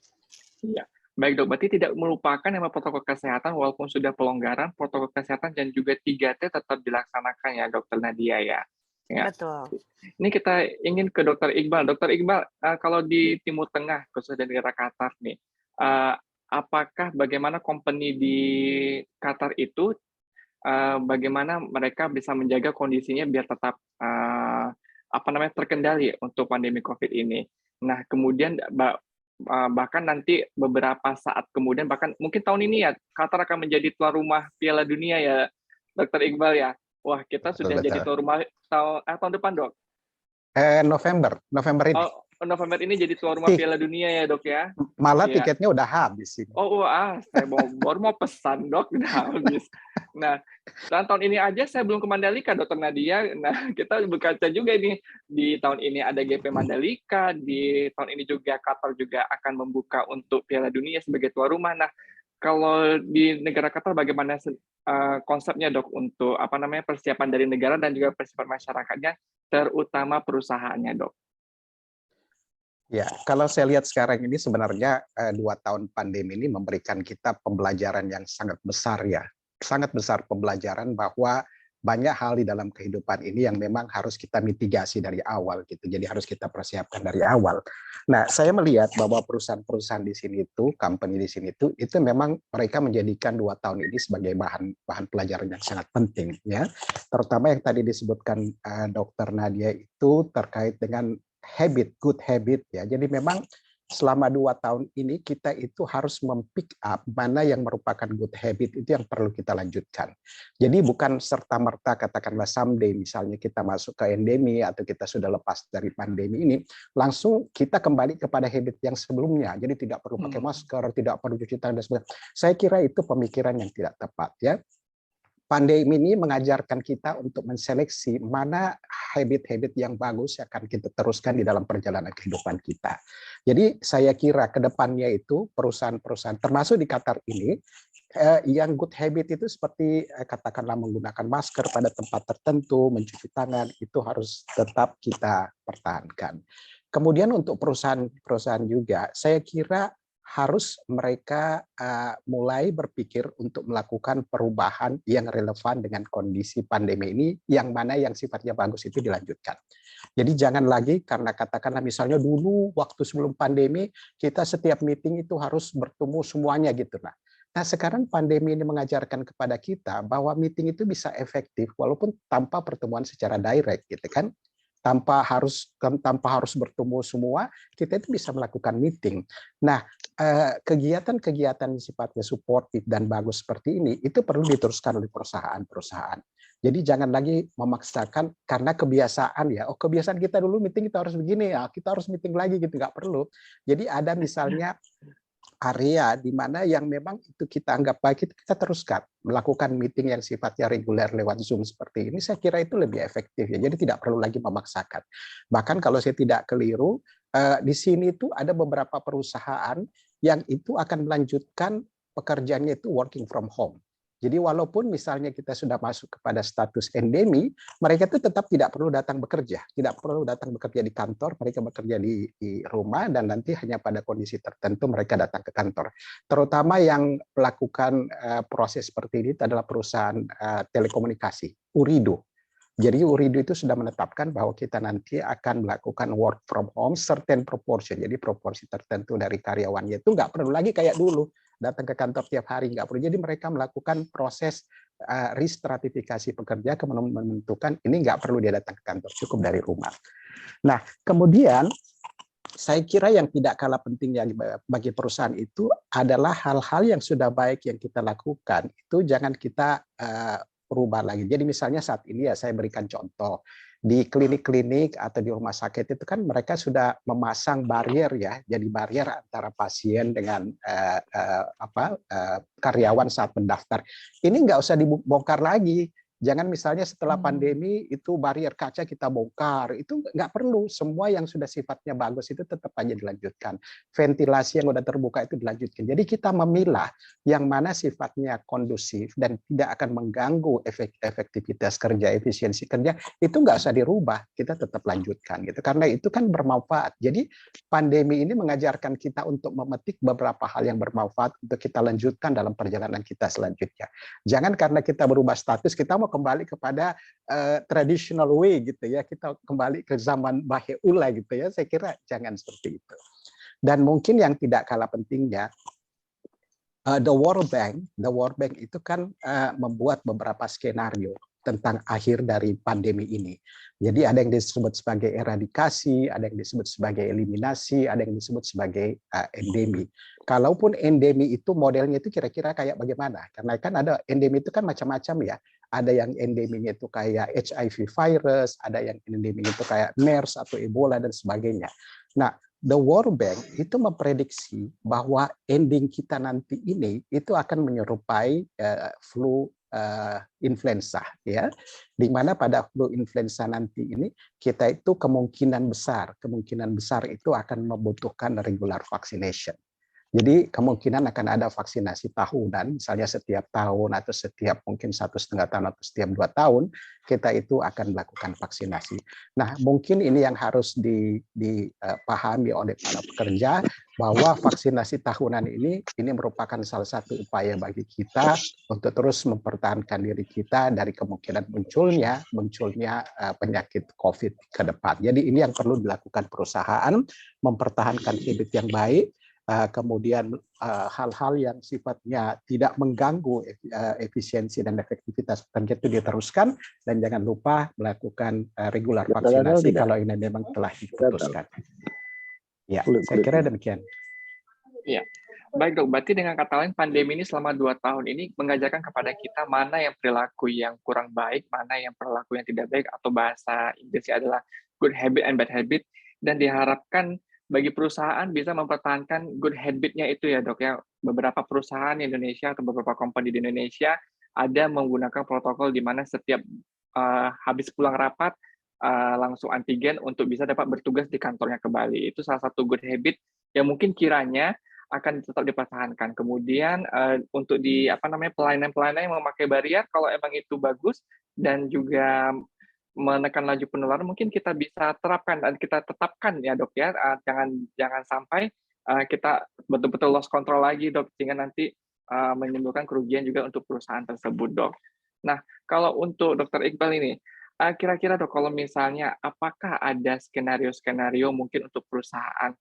S1: Iya. Baik, Dok, berarti tidak melupakan nama protokol kesehatan walaupun sudah pelonggaran, protokol kesehatan dan juga 3T tetap dilaksanakan ya, Dokter Nadia ya. Ya.
S3: Betul.
S1: Ini kita ingin ke Dokter Iqbal. Dokter Iqbal, kalau di Timur Tengah, khususnya di negara Qatar nih, apakah bagaimana company di Qatar itu, bagaimana mereka bisa menjaga kondisinya biar tetap terkendali untuk pandemi COVID ini. Nah, kemudian bahkan nanti beberapa saat kemudian, bahkan mungkin tahun ini ya, Qatar akan menjadi tuan rumah Piala Dunia ya, Dr. Iqbal ya. Wah, kita sudah jadi tuan rumah tahun depan, Dok?
S2: November ini.
S1: November ini jadi tuan rumah Piala Dunia ya, Dok ya?
S2: Malah tiketnya udah habis.
S1: Saya baru mau pesan, Dok, udah habis. Nah, dan tahun ini aja saya belum ke Mandalika, Dokter Nadia. Nah, kita berkaca juga ini di tahun ini ada GP Mandalika, di tahun ini juga Qatar juga akan membuka untuk Piala Dunia sebagai tuan rumah. Nah, kalau di negara Qatar bagaimana konsepnya, Dok, untuk persiapan dari negara dan juga persiapan masyarakatnya, terutama perusahaannya, Dok?
S2: Ya, kalau saya lihat sekarang ini sebenarnya 2 tahun pandemi ini memberikan kita pembelajaran yang sangat besar ya. Sangat besar pembelajaran bahwa banyak hal di dalam kehidupan ini yang memang harus kita mitigasi dari awal gitu. Jadi harus kita persiapkan dari awal. Nah, saya melihat bahwa perusahaan-perusahaan di sini itu, company di sini itu memang mereka menjadikan 2 tahun ini sebagai bahan pelajaran yang sangat penting ya. Terutama yang tadi disebutkan Dr. Nadia itu terkait dengan good habit ya. Jadi memang selama 2 tahun ini kita itu harus mempick up mana yang merupakan good habit itu yang perlu kita lanjutkan. Jadi bukan serta-merta katakanlah someday misalnya kita masuk ke endemi atau kita sudah lepas dari pandemi ini, langsung kita kembali kepada habit yang sebelumnya. Jadi tidak perlu pakai masker, tidak perlu cuci tangan dan sebagainya. Saya kira itu pemikiran yang tidak tepat ya. Pandemi ini mengajarkan kita untuk menseleksi mana habit-habit yang bagus yang akan kita teruskan di dalam perjalanan kehidupan kita. Jadi saya kira ke depannya itu perusahaan-perusahaan termasuk di Qatar ini yang good habit itu seperti katakanlah menggunakan masker pada tempat tertentu, mencuci tangan itu harus tetap kita pertahankan. Kemudian untuk perusahaan-perusahaan juga saya kira harus mereka mulai berpikir untuk melakukan perubahan yang relevan dengan kondisi pandemi ini, yang mana yang sifatnya bagus itu dilanjutkan. Jadi jangan lagi karena katakanlah misalnya dulu waktu sebelum pandemi kita setiap meeting itu harus bertemu semuanya gitu lah. Nah sekarang pandemi ini mengajarkan kepada kita bahwa meeting itu bisa efektif walaupun tanpa pertemuan secara direct gitu kan. Tanpa harus bertemu semua, kita itu bisa melakukan meeting. Nah, kegiatan-kegiatan sifatnya suportif dan bagus seperti ini itu perlu diteruskan oleh perusahaan-perusahaan. Jadi jangan lagi memaksakan karena kebiasaan ya. Oh, kebiasaan kita dulu meeting kita harus begini ya, kita harus meeting lagi gitu, nggak perlu. Jadi ada misalnya area di mana yang memang itu kita anggap baik, itu kita teruskan melakukan meeting yang sifatnya reguler lewat Zoom seperti ini. Saya kira itu lebih efektif ya. Jadi tidak perlu lagi memaksakan. Bahkan kalau saya tidak keliru, di sini itu ada beberapa perusahaan yang itu akan melanjutkan pekerjaannya itu working from home. Jadi walaupun misalnya kita sudah masuk kepada status endemi, mereka itu tetap tidak perlu datang bekerja, tidak perlu datang bekerja di kantor, mereka bekerja di rumah dan nanti hanya pada kondisi tertentu mereka datang ke kantor. Terutama yang melakukan proses seperti ini adalah perusahaan telekomunikasi, Ooredoo. Jadi Ooredoo itu sudah menetapkan bahwa kita nanti akan melakukan work from home certain proportion. Jadi proporsi tertentu dari karyawannya itu nggak perlu lagi kayak dulu datang ke kantor tiap hari, nggak perlu. Jadi mereka melakukan proses restratifikasi pekerja, kemudian menentukan ini nggak perlu dia datang ke kantor, cukup dari rumah. Nah, kemudian saya kira yang tidak kalah pentingnya bagi perusahaan itu adalah hal-hal yang sudah baik yang kita lakukan. Itu jangan kita berubah lagi. Jadi misalnya saat ini ya saya berikan contoh di klinik-klinik atau di rumah sakit itu kan mereka sudah memasang barrier ya, jadi barrier antara pasien dengan karyawan saat mendaftar. Ini nggak usah dibongkar lagi. Jangan misalnya setelah pandemi itu barrier kaca kita bongkar, itu nggak perlu. Semua yang sudah sifatnya bagus itu tetap aja dilanjutkan. Ventilasi yang udah terbuka itu dilanjutkan. Jadi kita memilah yang mana sifatnya kondusif dan tidak akan mengganggu efektivitas kerja, efisiensi kerja, itu nggak usah dirubah, kita tetap lanjutkan gitu. Karena itu kan bermanfaat. Jadi pandemi ini mengajarkan kita untuk memetik beberapa hal yang bermanfaat untuk kita lanjutkan dalam perjalanan kita selanjutnya. Jangan karena kita berubah status, kita mau kembali kepada traditional way gitu ya, kita kembali ke zaman Bahe Ula gitu ya. Saya kira jangan seperti itu. Dan mungkin yang tidak kalah pentingnya, the World Bank itu kan membuat beberapa skenario tentang akhir dari pandemi ini. Jadi ada yang disebut sebagai eradikasi, ada yang disebut sebagai eliminasi, ada yang disebut sebagai endemi. Kalaupun endemi itu modelnya itu kira-kira kayak bagaimana? Karena kan ada endemi itu kan macam-macam ya. Ada yang endeminya itu kayak HIV virus, ada yang endeminya itu kayak MERS atau Ebola dan sebagainya. Nah, The World Bank itu memprediksi bahwa ending kita nanti ini itu akan menyerupai flu influenza ya, di mana pada flu influenza nanti ini kita itu kemungkinan besar itu akan membutuhkan regular vaccination. Jadi kemungkinan akan ada vaksinasi tahunan, misalnya setiap tahun atau setiap mungkin 1,5 tahun atau setiap 2 tahun, kita itu akan melakukan vaksinasi. Nah, mungkin ini yang harus dipahami oleh para pekerja, bahwa vaksinasi tahunan ini merupakan salah satu upaya bagi kita untuk terus mempertahankan diri kita dari kemungkinan munculnya penyakit COVID ke depan. Jadi ini yang perlu dilakukan perusahaan, mempertahankan habit yang baik, kemudian hal-hal yang sifatnya tidak mengganggu efisiensi dan efektivitas pekerja itu diteruskan, dan jangan lupa melakukan regular vaksinasi kalau ini memang telah diputuskan. Ya, saya kira demikian.
S1: Iya. Baik dok, berarti dengan kata lain pandemi ini selama 2 tahun ini mengajarkan kepada kita mana yang perilaku yang kurang baik, mana yang perilaku yang tidak baik, atau bahasa Inggrisnya adalah good habit and bad habit, dan diharapkan bagi perusahaan bisa mempertahankan good habit-nya itu ya dok ya. Beberapa perusahaan di Indonesia atau beberapa company di Indonesia ada menggunakan protokol di mana setiap habis pulang rapat langsung antigen untuk bisa dapat bertugas di kantornya kembali. Itu salah satu good habit yang mungkin kiranya akan tetap dipertahankan. Kemudian untuk di pelayanan-pelayanan yang memakai barrier, kalau emang itu bagus dan juga menekan laju penularan, mungkin kita bisa terapkan dan kita tetapkan ya dok ya, jangan sampai kita betul-betul lost control lagi dok, sehingga nanti menimbulkan kerugian juga untuk perusahaan tersebut dok. Nah, kalau untuk Dr. Iqbal ini, kira-kira dok, kalau misalnya apakah ada skenario-skenario mungkin untuk perusahaan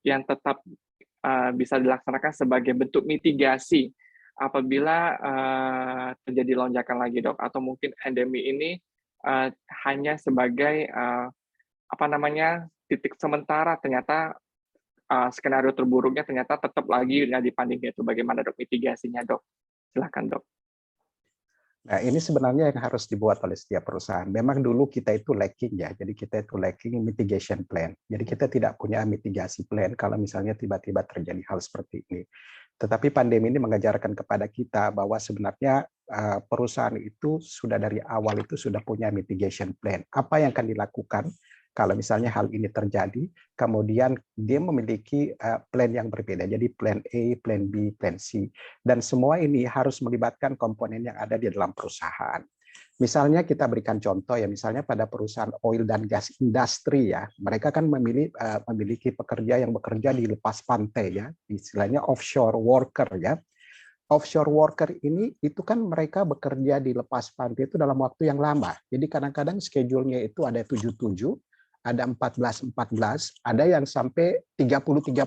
S1: yang tetap bisa dilaksanakan sebagai bentuk mitigasi apabila terjadi lonjakan lagi dok, atau mungkin endemi ini hanya sebagai titik sementara, ternyata skenario terburuknya ternyata tetap lagi di pandemi itu, bagaimana dok mitigasinya dok? Silakan dok.
S2: Nah, ini sebenarnya yang harus dibuat oleh setiap perusahaan. Memang dulu kita itu lacking ya, jadi kita itu lacking mitigation plan. Jadi kita tidak punya mitigasi plan kalau misalnya tiba-tiba terjadi hal seperti ini. Tetapi pandemi ini mengajarkan kepada kita bahwa sebenarnya perusahaan itu sudah dari awal itu sudah punya mitigation plan. Apa yang akan dilakukan kalau misalnya hal ini terjadi, kemudian dia memiliki plan yang berbeda. Jadi plan A, plan B, plan C. Dan semua ini harus melibatkan komponen yang ada di dalam perusahaan. Misalnya kita berikan contoh ya, misalnya pada perusahaan oil dan gas industri ya, mereka kan memiliki pekerja yang bekerja di lepas pantai ya, istilahnya offshore worker ya. Offshore worker ini itu kan mereka bekerja di lepas pantai itu dalam waktu yang lama. Jadi kadang-kadang schedule-nya itu ada 7-7, ada 14-14, ada yang sampai 30-30.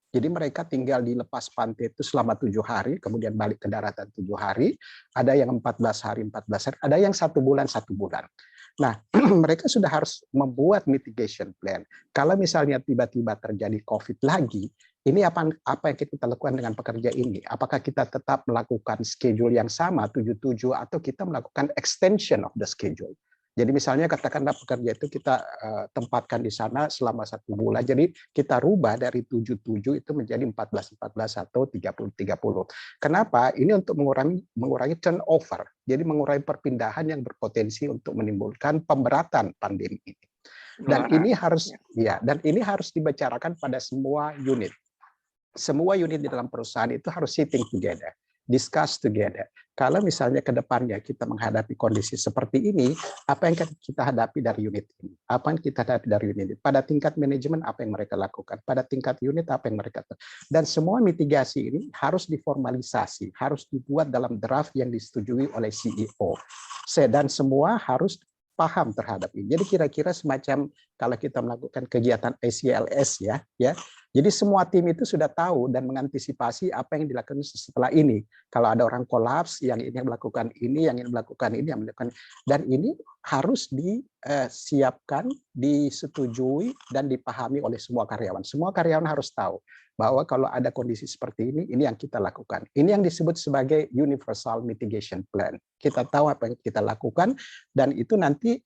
S2: Jadi mereka tinggal di lepas pantai itu selama 7 hari, kemudian balik ke daratan 7 hari, ada yang 14 hari, 14 hari, ada yang 1 bulan, 1 bulan. Nah, mereka sudah harus membuat mitigation plan. Kalau misalnya tiba-tiba terjadi COVID lagi, ini apa yang kita lakukan dengan pekerja ini? Apakah kita tetap melakukan schedule yang sama, 7-7, atau kita melakukan extension of the schedule? Jadi misalnya katakanlah pekerja itu kita tempatkan di sana selama 1 bulan, jadi kita rubah dari 7-7 itu menjadi 14-14 atau 30-30. Kenapa? Ini untuk mengurangi turnover, jadi mengurangi perpindahan yang berpotensi untuk menimbulkan pemberatan pandemi ini. Dan ini harus dibicarakan pada semua unit. Semua unit di dalam perusahaan itu harus sitting together, discuss together. Kalau misalnya ke depannya kita menghadapi kondisi seperti ini, apa yang kita hadapi dari unit ini? Apa yang kita hadapi dari unit ini? Pada tingkat manajemen, apa yang mereka lakukan? Pada tingkat unit, apa yang mereka lakukan? Dan semua mitigasi ini harus diformalisasi, harus dibuat dalam draft yang disetujui oleh CEO. Dan semua harus paham terhadap ini. Jadi kira-kira semacam kalau kita melakukan kegiatan ACLS ya. Jadi semua tim itu sudah tahu dan mengantisipasi apa yang dilakukan setelah ini. Kalau ada orang kolaps, yang ini melakukan ini, yang ini melakukan ini, yang melakukan, dan ini harus disiapkan, disetujui dan dipahami oleh semua karyawan. Semua karyawan harus tahu bahwa kalau ada kondisi seperti ini yang kita lakukan. Ini yang disebut sebagai universal mitigation plan. Kita tahu apa yang kita lakukan dan itu nanti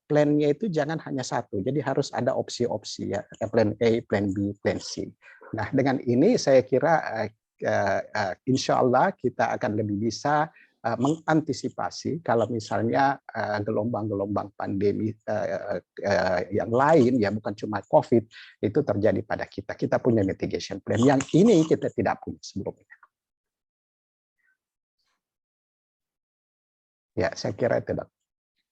S2: plan-nya itu jangan hanya satu, jadi harus ada opsi-opsi ya, plan A, plan B, plan C. Nah, dengan ini saya kira insya Allah kita akan lebih bisa mengantisipasi kalau misalnya gelombang-gelombang pandemi yang lain, ya bukan cuma COVID, itu terjadi pada kita. Kita punya mitigation plan, yang ini kita tidak punya sebelumnya. Ya, saya kira itu, Dok.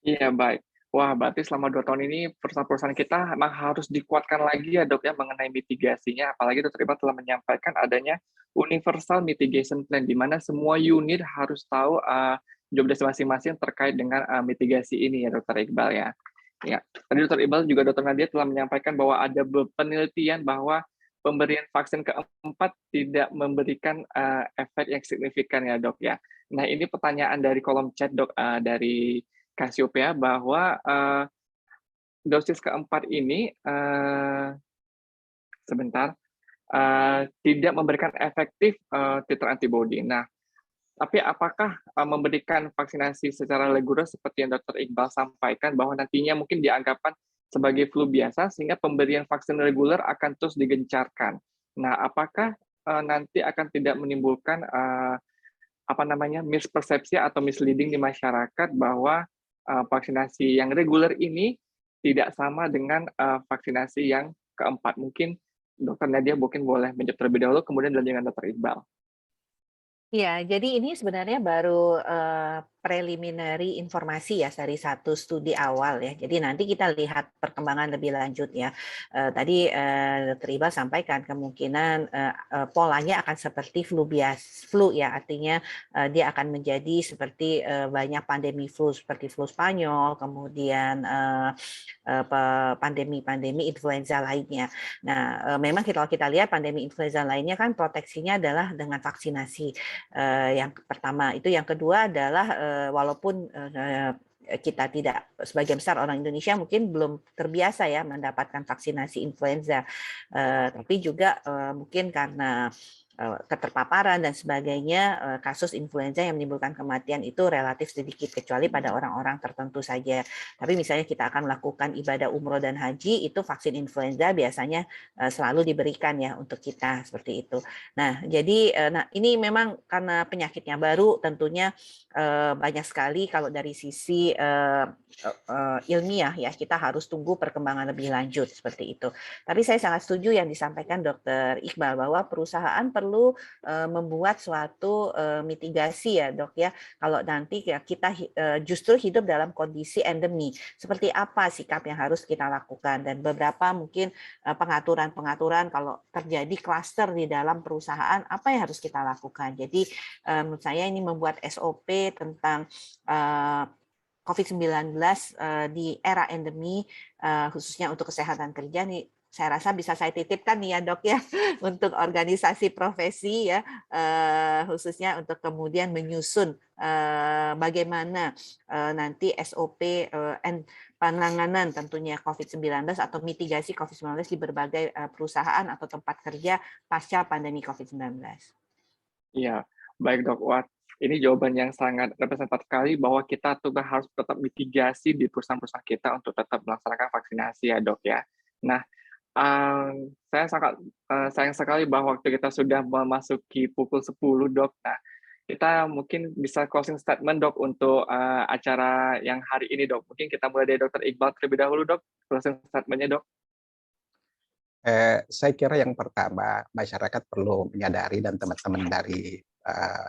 S1: Iya, baik. Wah, berarti selama 2 tahun ini perusahaan-perusahaan kita memang harus dikuatkan lagi ya dok ya mengenai mitigasinya. Apalagi Dr. Iqbal telah menyampaikan adanya universal mitigation plan, di mana semua unit harus tahu job desk masing-masing terkait dengan mitigasi ini ya Dr. Iqbal ya. Ya, tadi Dr. Iqbal juga Dr. Nadia telah menyampaikan bahwa ada penelitian bahwa pemberian vaksin keempat tidak memberikan efek yang signifikan ya dok ya. Nah ini pertanyaan dari kolom chat dok dari Cassiopeia bahwa dosis keempat ini tidak memberikan efektif titer antibodi. Nah, tapi apakah memberikan vaksinasi secara reguler seperti yang Dr. Iqbal sampaikan bahwa nantinya mungkin dianggapkan sebagai flu biasa sehingga pemberian vaksin reguler akan terus digencarkan. Nah, apakah nanti akan tidak menimbulkan mispersepsi atau misleading di masyarakat bahwa vaksinasi yang reguler ini tidak sama dengan vaksinasi yang keempat. Mungkin Dr. Nadia mungkin boleh menjawab terlebih dahulu, kemudian dengan Dr. Iqbal.
S3: Iya, jadi ini sebenarnya baru preliminary informasi ya dari satu studi awal ya. Jadi nanti kita lihat perkembangan lebih lanjut ya. Tadi Dr. Iqbal sampaikan kemungkinan polanya akan seperti flu ya, artinya dia akan menjadi seperti banyak pandemi flu seperti flu Spanyol, kemudian pandemi influenza lainnya. Nah, memang kalau kita lihat pandemi influenza lainnya kan proteksinya adalah dengan vaksinasi. Yang pertama itu, yang kedua adalah walaupun kita tidak, sebagian besar orang Indonesia mungkin belum terbiasa ya mendapatkan vaksinasi influenza, tapi juga mungkin karena keterpaparan dan sebagainya, kasus influenza yang menimbulkan kematian itu relatif sedikit kecuali pada orang-orang tertentu saja. Tapi misalnya kita akan melakukan ibadah umroh dan haji, itu vaksin influenza biasanya selalu diberikan ya untuk kita seperti itu. Nah, jadi ini memang karena penyakitnya baru, tentunya banyak sekali kalau dari sisi ilmiah ya kita harus tunggu perkembangan lebih lanjut seperti itu. Tapi saya sangat setuju yang disampaikan Dr. Iqbal bahwa perusahaan perlu membuat suatu mitigasi ya Dok ya. Kalau nanti kita justru hidup dalam kondisi endemi, seperti apa sikap yang harus kita lakukan, dan beberapa mungkin pengaturan-pengaturan kalau terjadi klaster di dalam perusahaan, apa yang harus kita lakukan. Jadi menurut saya ini membuat SOP tentang COVID-19 di era endemi, khususnya untuk kesehatan kerja nih, saya rasa bisa saya titipkan nih ya Dok ya, untuk organisasi profesi ya, khususnya untuk kemudian menyusun bagaimana nanti SOP penanganan tentunya COVID-19 atau mitigasi COVID-19 di berbagai perusahaan atau tempat kerja pasca pandemi COVID-19.
S1: Iya, baik Dok. Wah, ini jawaban yang sangat representatif sekali bahwa kita tuh harus tetap mitigasi di perusahaan-perusahaan kita untuk tetap melaksanakan vaksinasi ya Dok ya. Nah, saya sangat sayang sekali bahwa waktu kita sudah memasuki pukul 10 Dok. Nah, kita mungkin bisa closing statement Dok untuk acara yang hari ini Dok. Mungkin kita mulai dari Dr. Iqbal terlebih dahulu Dok, closing statement-nya Dok.
S2: Saya kira yang pertama, masyarakat perlu menyadari dan teman-teman dari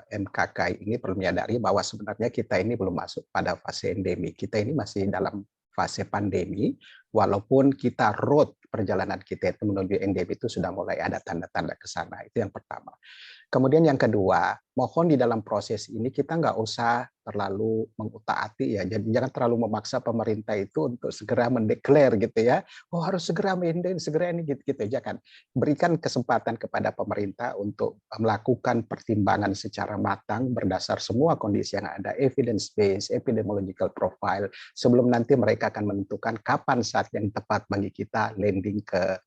S2: MKK ini perlu menyadari bahwa sebenarnya kita ini belum masuk pada fase endemi. Kita ini masih dalam fase pandemi, walaupun kita road perjalanan kita itu menuju endemi itu sudah mulai ada tanda-tanda ke sana. Itu yang pertama. Kemudian yang kedua, mohon di dalam proses ini kita nggak usah terlalu mengutak-atik ya. Jadi jangan terlalu memaksa pemerintah itu untuk segera mendeklar gitu ya. Oh harus segera maintain, segera ini gitu-gitu. Jangan. Berikan kesempatan kepada pemerintah untuk melakukan pertimbangan secara matang berdasar semua kondisi yang ada, evidence based, epidemiological profile, sebelum nanti mereka akan menentukan kapan saat yang tepat bagi kita landing ke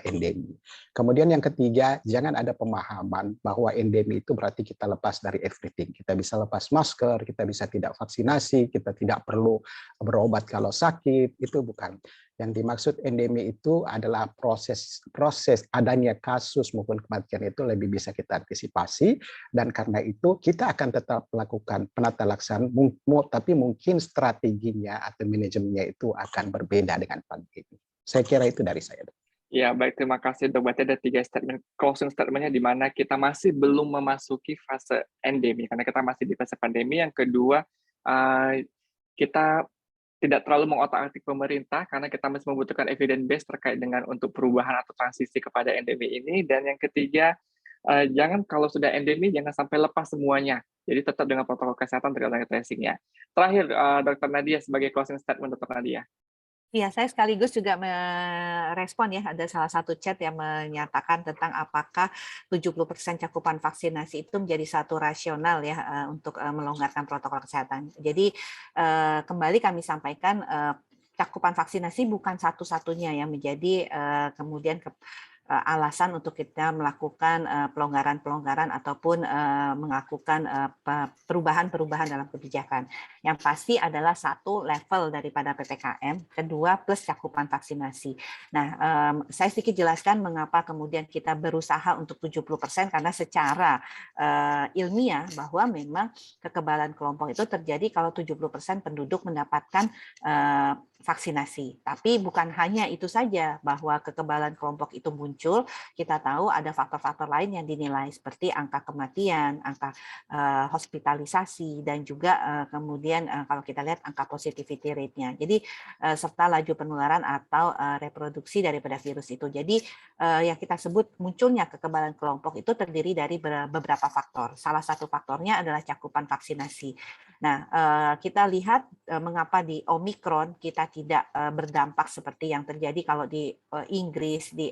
S2: endemi. Kemudian yang ketiga, jangan ada pemahaman bahwa endemi itu berarti kita lepas dari everything. Kita bisa lepas masker, kita bisa tidak vaksinasi, kita tidak perlu berobat kalau sakit, itu bukan. Yang dimaksud endemi itu adalah proses adanya kasus maupun kematian itu lebih bisa kita antisipasi, dan karena itu kita akan tetap melakukan penata laksanaan, tapi mungkin strateginya atau manajemennya itu akan berbeda dengan pandemi. Saya kira itu dari saya.
S1: Ya, baik. Terima kasih, Dok. Berarti ada 3 statement, closing statement-nya di mana kita masih belum memasuki fase endemi, karena kita masih di fase pandemi. Yang kedua, kita tidak terlalu mengotak-atik pemerintah, karena kita masih membutuhkan evidence base terkait dengan untuk perubahan atau transisi kepada endemi ini. Dan yang ketiga, jangan kalau sudah endemi, jangan sampai lepas semuanya. Jadi tetap dengan protokol kesehatan terkait dengan tracing-nya. Terakhir, Dr. Nadia, sebagai closing statement, Dr. Nadia.
S3: Ya, saya sekaligus juga merespon ya, ada salah satu chat yang menyatakan tentang apakah 70% cakupan vaksinasi itu menjadi satu rasional ya untuk melonggarkan protokol kesehatan. Jadi kembali kami sampaikan cakupan vaksinasi bukan satu-satunya yang menjadi kemudian alasan untuk kita melakukan pelonggaran-pelonggaran ataupun melakukan perubahan-perubahan dalam kebijakan. Yang pasti adalah satu, level daripada PPKM, kedua plus cakupan vaksinasi. Nah, saya sedikit jelaskan mengapa kemudian kita berusaha untuk 70%, karena secara ilmiah bahwa memang kekebalan kelompok itu terjadi kalau 70% penduduk mendapatkan vaksinasi. Tapi bukan hanya itu saja bahwa kekebalan kelompok itu muncul, kita tahu ada faktor-faktor lain yang dinilai seperti angka kematian, angka hospitalisasi, dan juga kemudian kalau kita lihat angka positivity rate-nya. Jadi serta laju penularan atau reproduksi daripada virus itu. Jadi yang kita sebut munculnya kekebalan kelompok itu terdiri dari beberapa faktor. Salah satu faktornya adalah cakupan vaksinasi. Nah, kita lihat mengapa di Omikron kita tidak berdampak seperti yang terjadi kalau di Inggris, di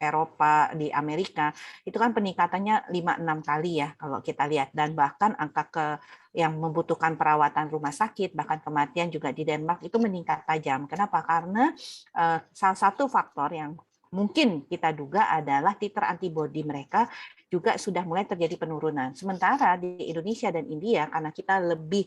S3: Eropa, di Amerika, itu kan peningkatannya 5-6 kali ya kalau kita lihat. Dan bahkan angka yang membutuhkan perawatan rumah sakit, bahkan kematian juga di Denmark itu meningkat tajam. Kenapa? Karena salah satu faktor yang mungkin kita duga adalah titer antibodi mereka juga sudah mulai terjadi penurunan. Sementara di Indonesia dan India, karena kita lebih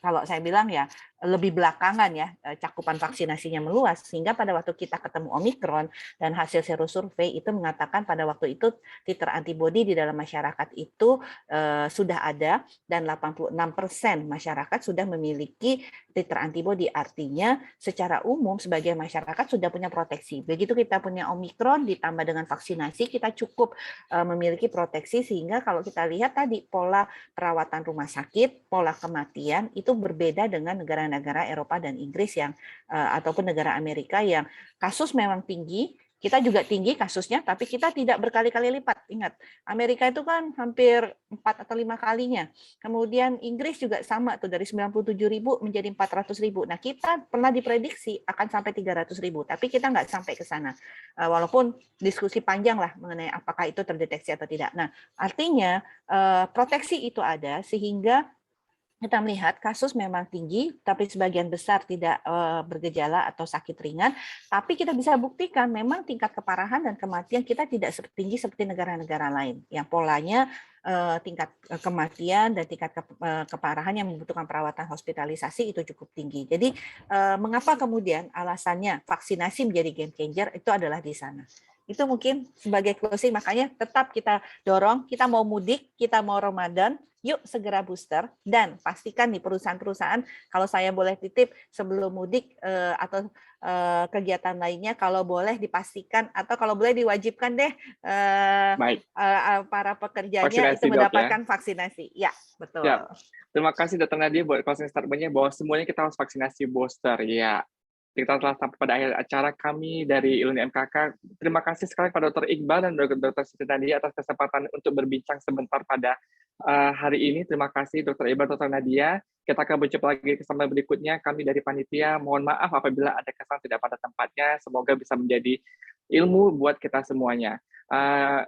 S3: kalau saya bilang ya lebih belakangan ya cakupan vaksinasinya meluas, sehingga pada waktu kita ketemu Omikron dan hasil serosurvei itu mengatakan pada waktu itu titer antibodi di dalam masyarakat itu sudah ada, dan 86% masyarakat sudah memiliki titer antibodi. Artinya secara umum sebagai masyarakat sudah punya proteksi. Begitu kita punya Omikron ditambah dengan vaksinasi, kita cukup memiliki proteksi, sehingga kalau kita lihat tadi pola perawatan rumah sakit, pola kematian itu berbeda dengan negara-negara Eropa dan Inggris yang ataupun negara Amerika yang kasus memang tinggi, kita juga tinggi kasusnya, tapi kita tidak berkali-kali lipat. Ingat, Amerika itu kan hampir 4 atau 5 kalinya. Kemudian Inggris juga sama tuh, dari 97.000 menjadi 400.000. Nah, kita pernah diprediksi akan sampai 300.000, tapi kita nggak sampai ke sana. Walaupun diskusi panjang lah mengenai apakah itu terdeteksi atau tidak. Nah, artinya proteksi itu ada, sehingga kita melihat kasus memang tinggi, tapi sebagian besar tidak bergejala atau sakit ringan. Tapi kita bisa buktikan memang tingkat keparahan dan kematian kita tidak setinggi seperti negara-negara lain, yang polanya tingkat kematian dan tingkat keparahan yang membutuhkan perawatan hospitalisasi itu cukup tinggi. Jadi mengapa kemudian alasannya vaksinasi menjadi game changer itu adalah di sana. Itu mungkin sebagai closing, makanya tetap kita dorong, kita mau mudik, kita mau Ramadan, yuk segera booster, dan pastikan di perusahaan-perusahaan, kalau saya boleh titip sebelum mudik atau kegiatan lainnya, kalau boleh dipastikan atau kalau boleh diwajibkan deh para pekerjanya vaksinasi, itu mendapatkan vaksinasi. Ya, betul.
S1: Ya. Terima kasih Dr. Nadia buat closing statement-nya bahwa semuanya kita harus vaksinasi booster. Ya, kita telah sampai pada akhir acara kami dari Iluni MKK. Terima kasih sekali pada Dr. Iqbal dan Dr. Siti Nadia atas kesempatan untuk berbincang sebentar pada hari ini. Terima kasih Dr. Iqbal, Dr. Nadia. Kita akan berjumpa lagi di kesempatan berikutnya. Kami dari panitia mohon maaf apabila ada kesan tidak pada tempatnya. Semoga bisa menjadi ilmu buat kita semuanya.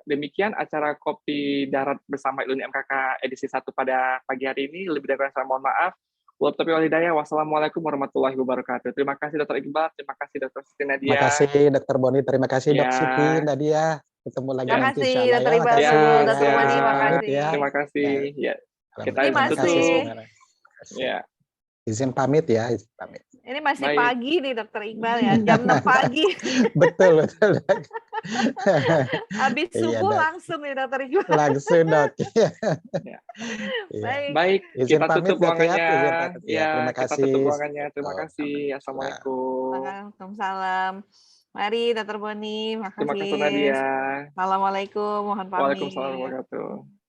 S1: Demikian acara Kopi Darat bersama Iluni MKK edisi 1 pada pagi hari ini. Lebih dari saya mohon maaf. Wassalamualaikum warahmatullahi wabarakatuh. Terima kasih Dr. Iqbal, terima kasih Dr. Siti Nadia.
S2: Terima kasih Dr. Boni, terima kasih Dr. Siti Nadia. Ketemu lagi nanti
S3: insya Allah.
S2: Dr.
S3: Iqbal, Dr. Boni,
S1: terima kasih. Ya. Kita
S3: tutup.
S2: Ya. Izin pamit ya, izin pamit.
S3: Ini masih pagi nih Dr. Iqbal ya, jam 6 pagi.
S2: Betul.
S3: Habis subuh langsung nih Dr. Iqbal.
S2: Langsung Dok.
S1: Baik, kita tutup ruangannya.
S2: Ya, terima kasih.
S1: Kita tutup ruangannya. Terima kasih. Assalamualaikum.
S3: Waalaikumsalam. Mari Dr. Boni, makasih.
S1: Terima kasih Nadia.
S3: Assalamualaikum, mohon pamit.
S1: Waalaikumsalam warahmatullahi wabarakatuh.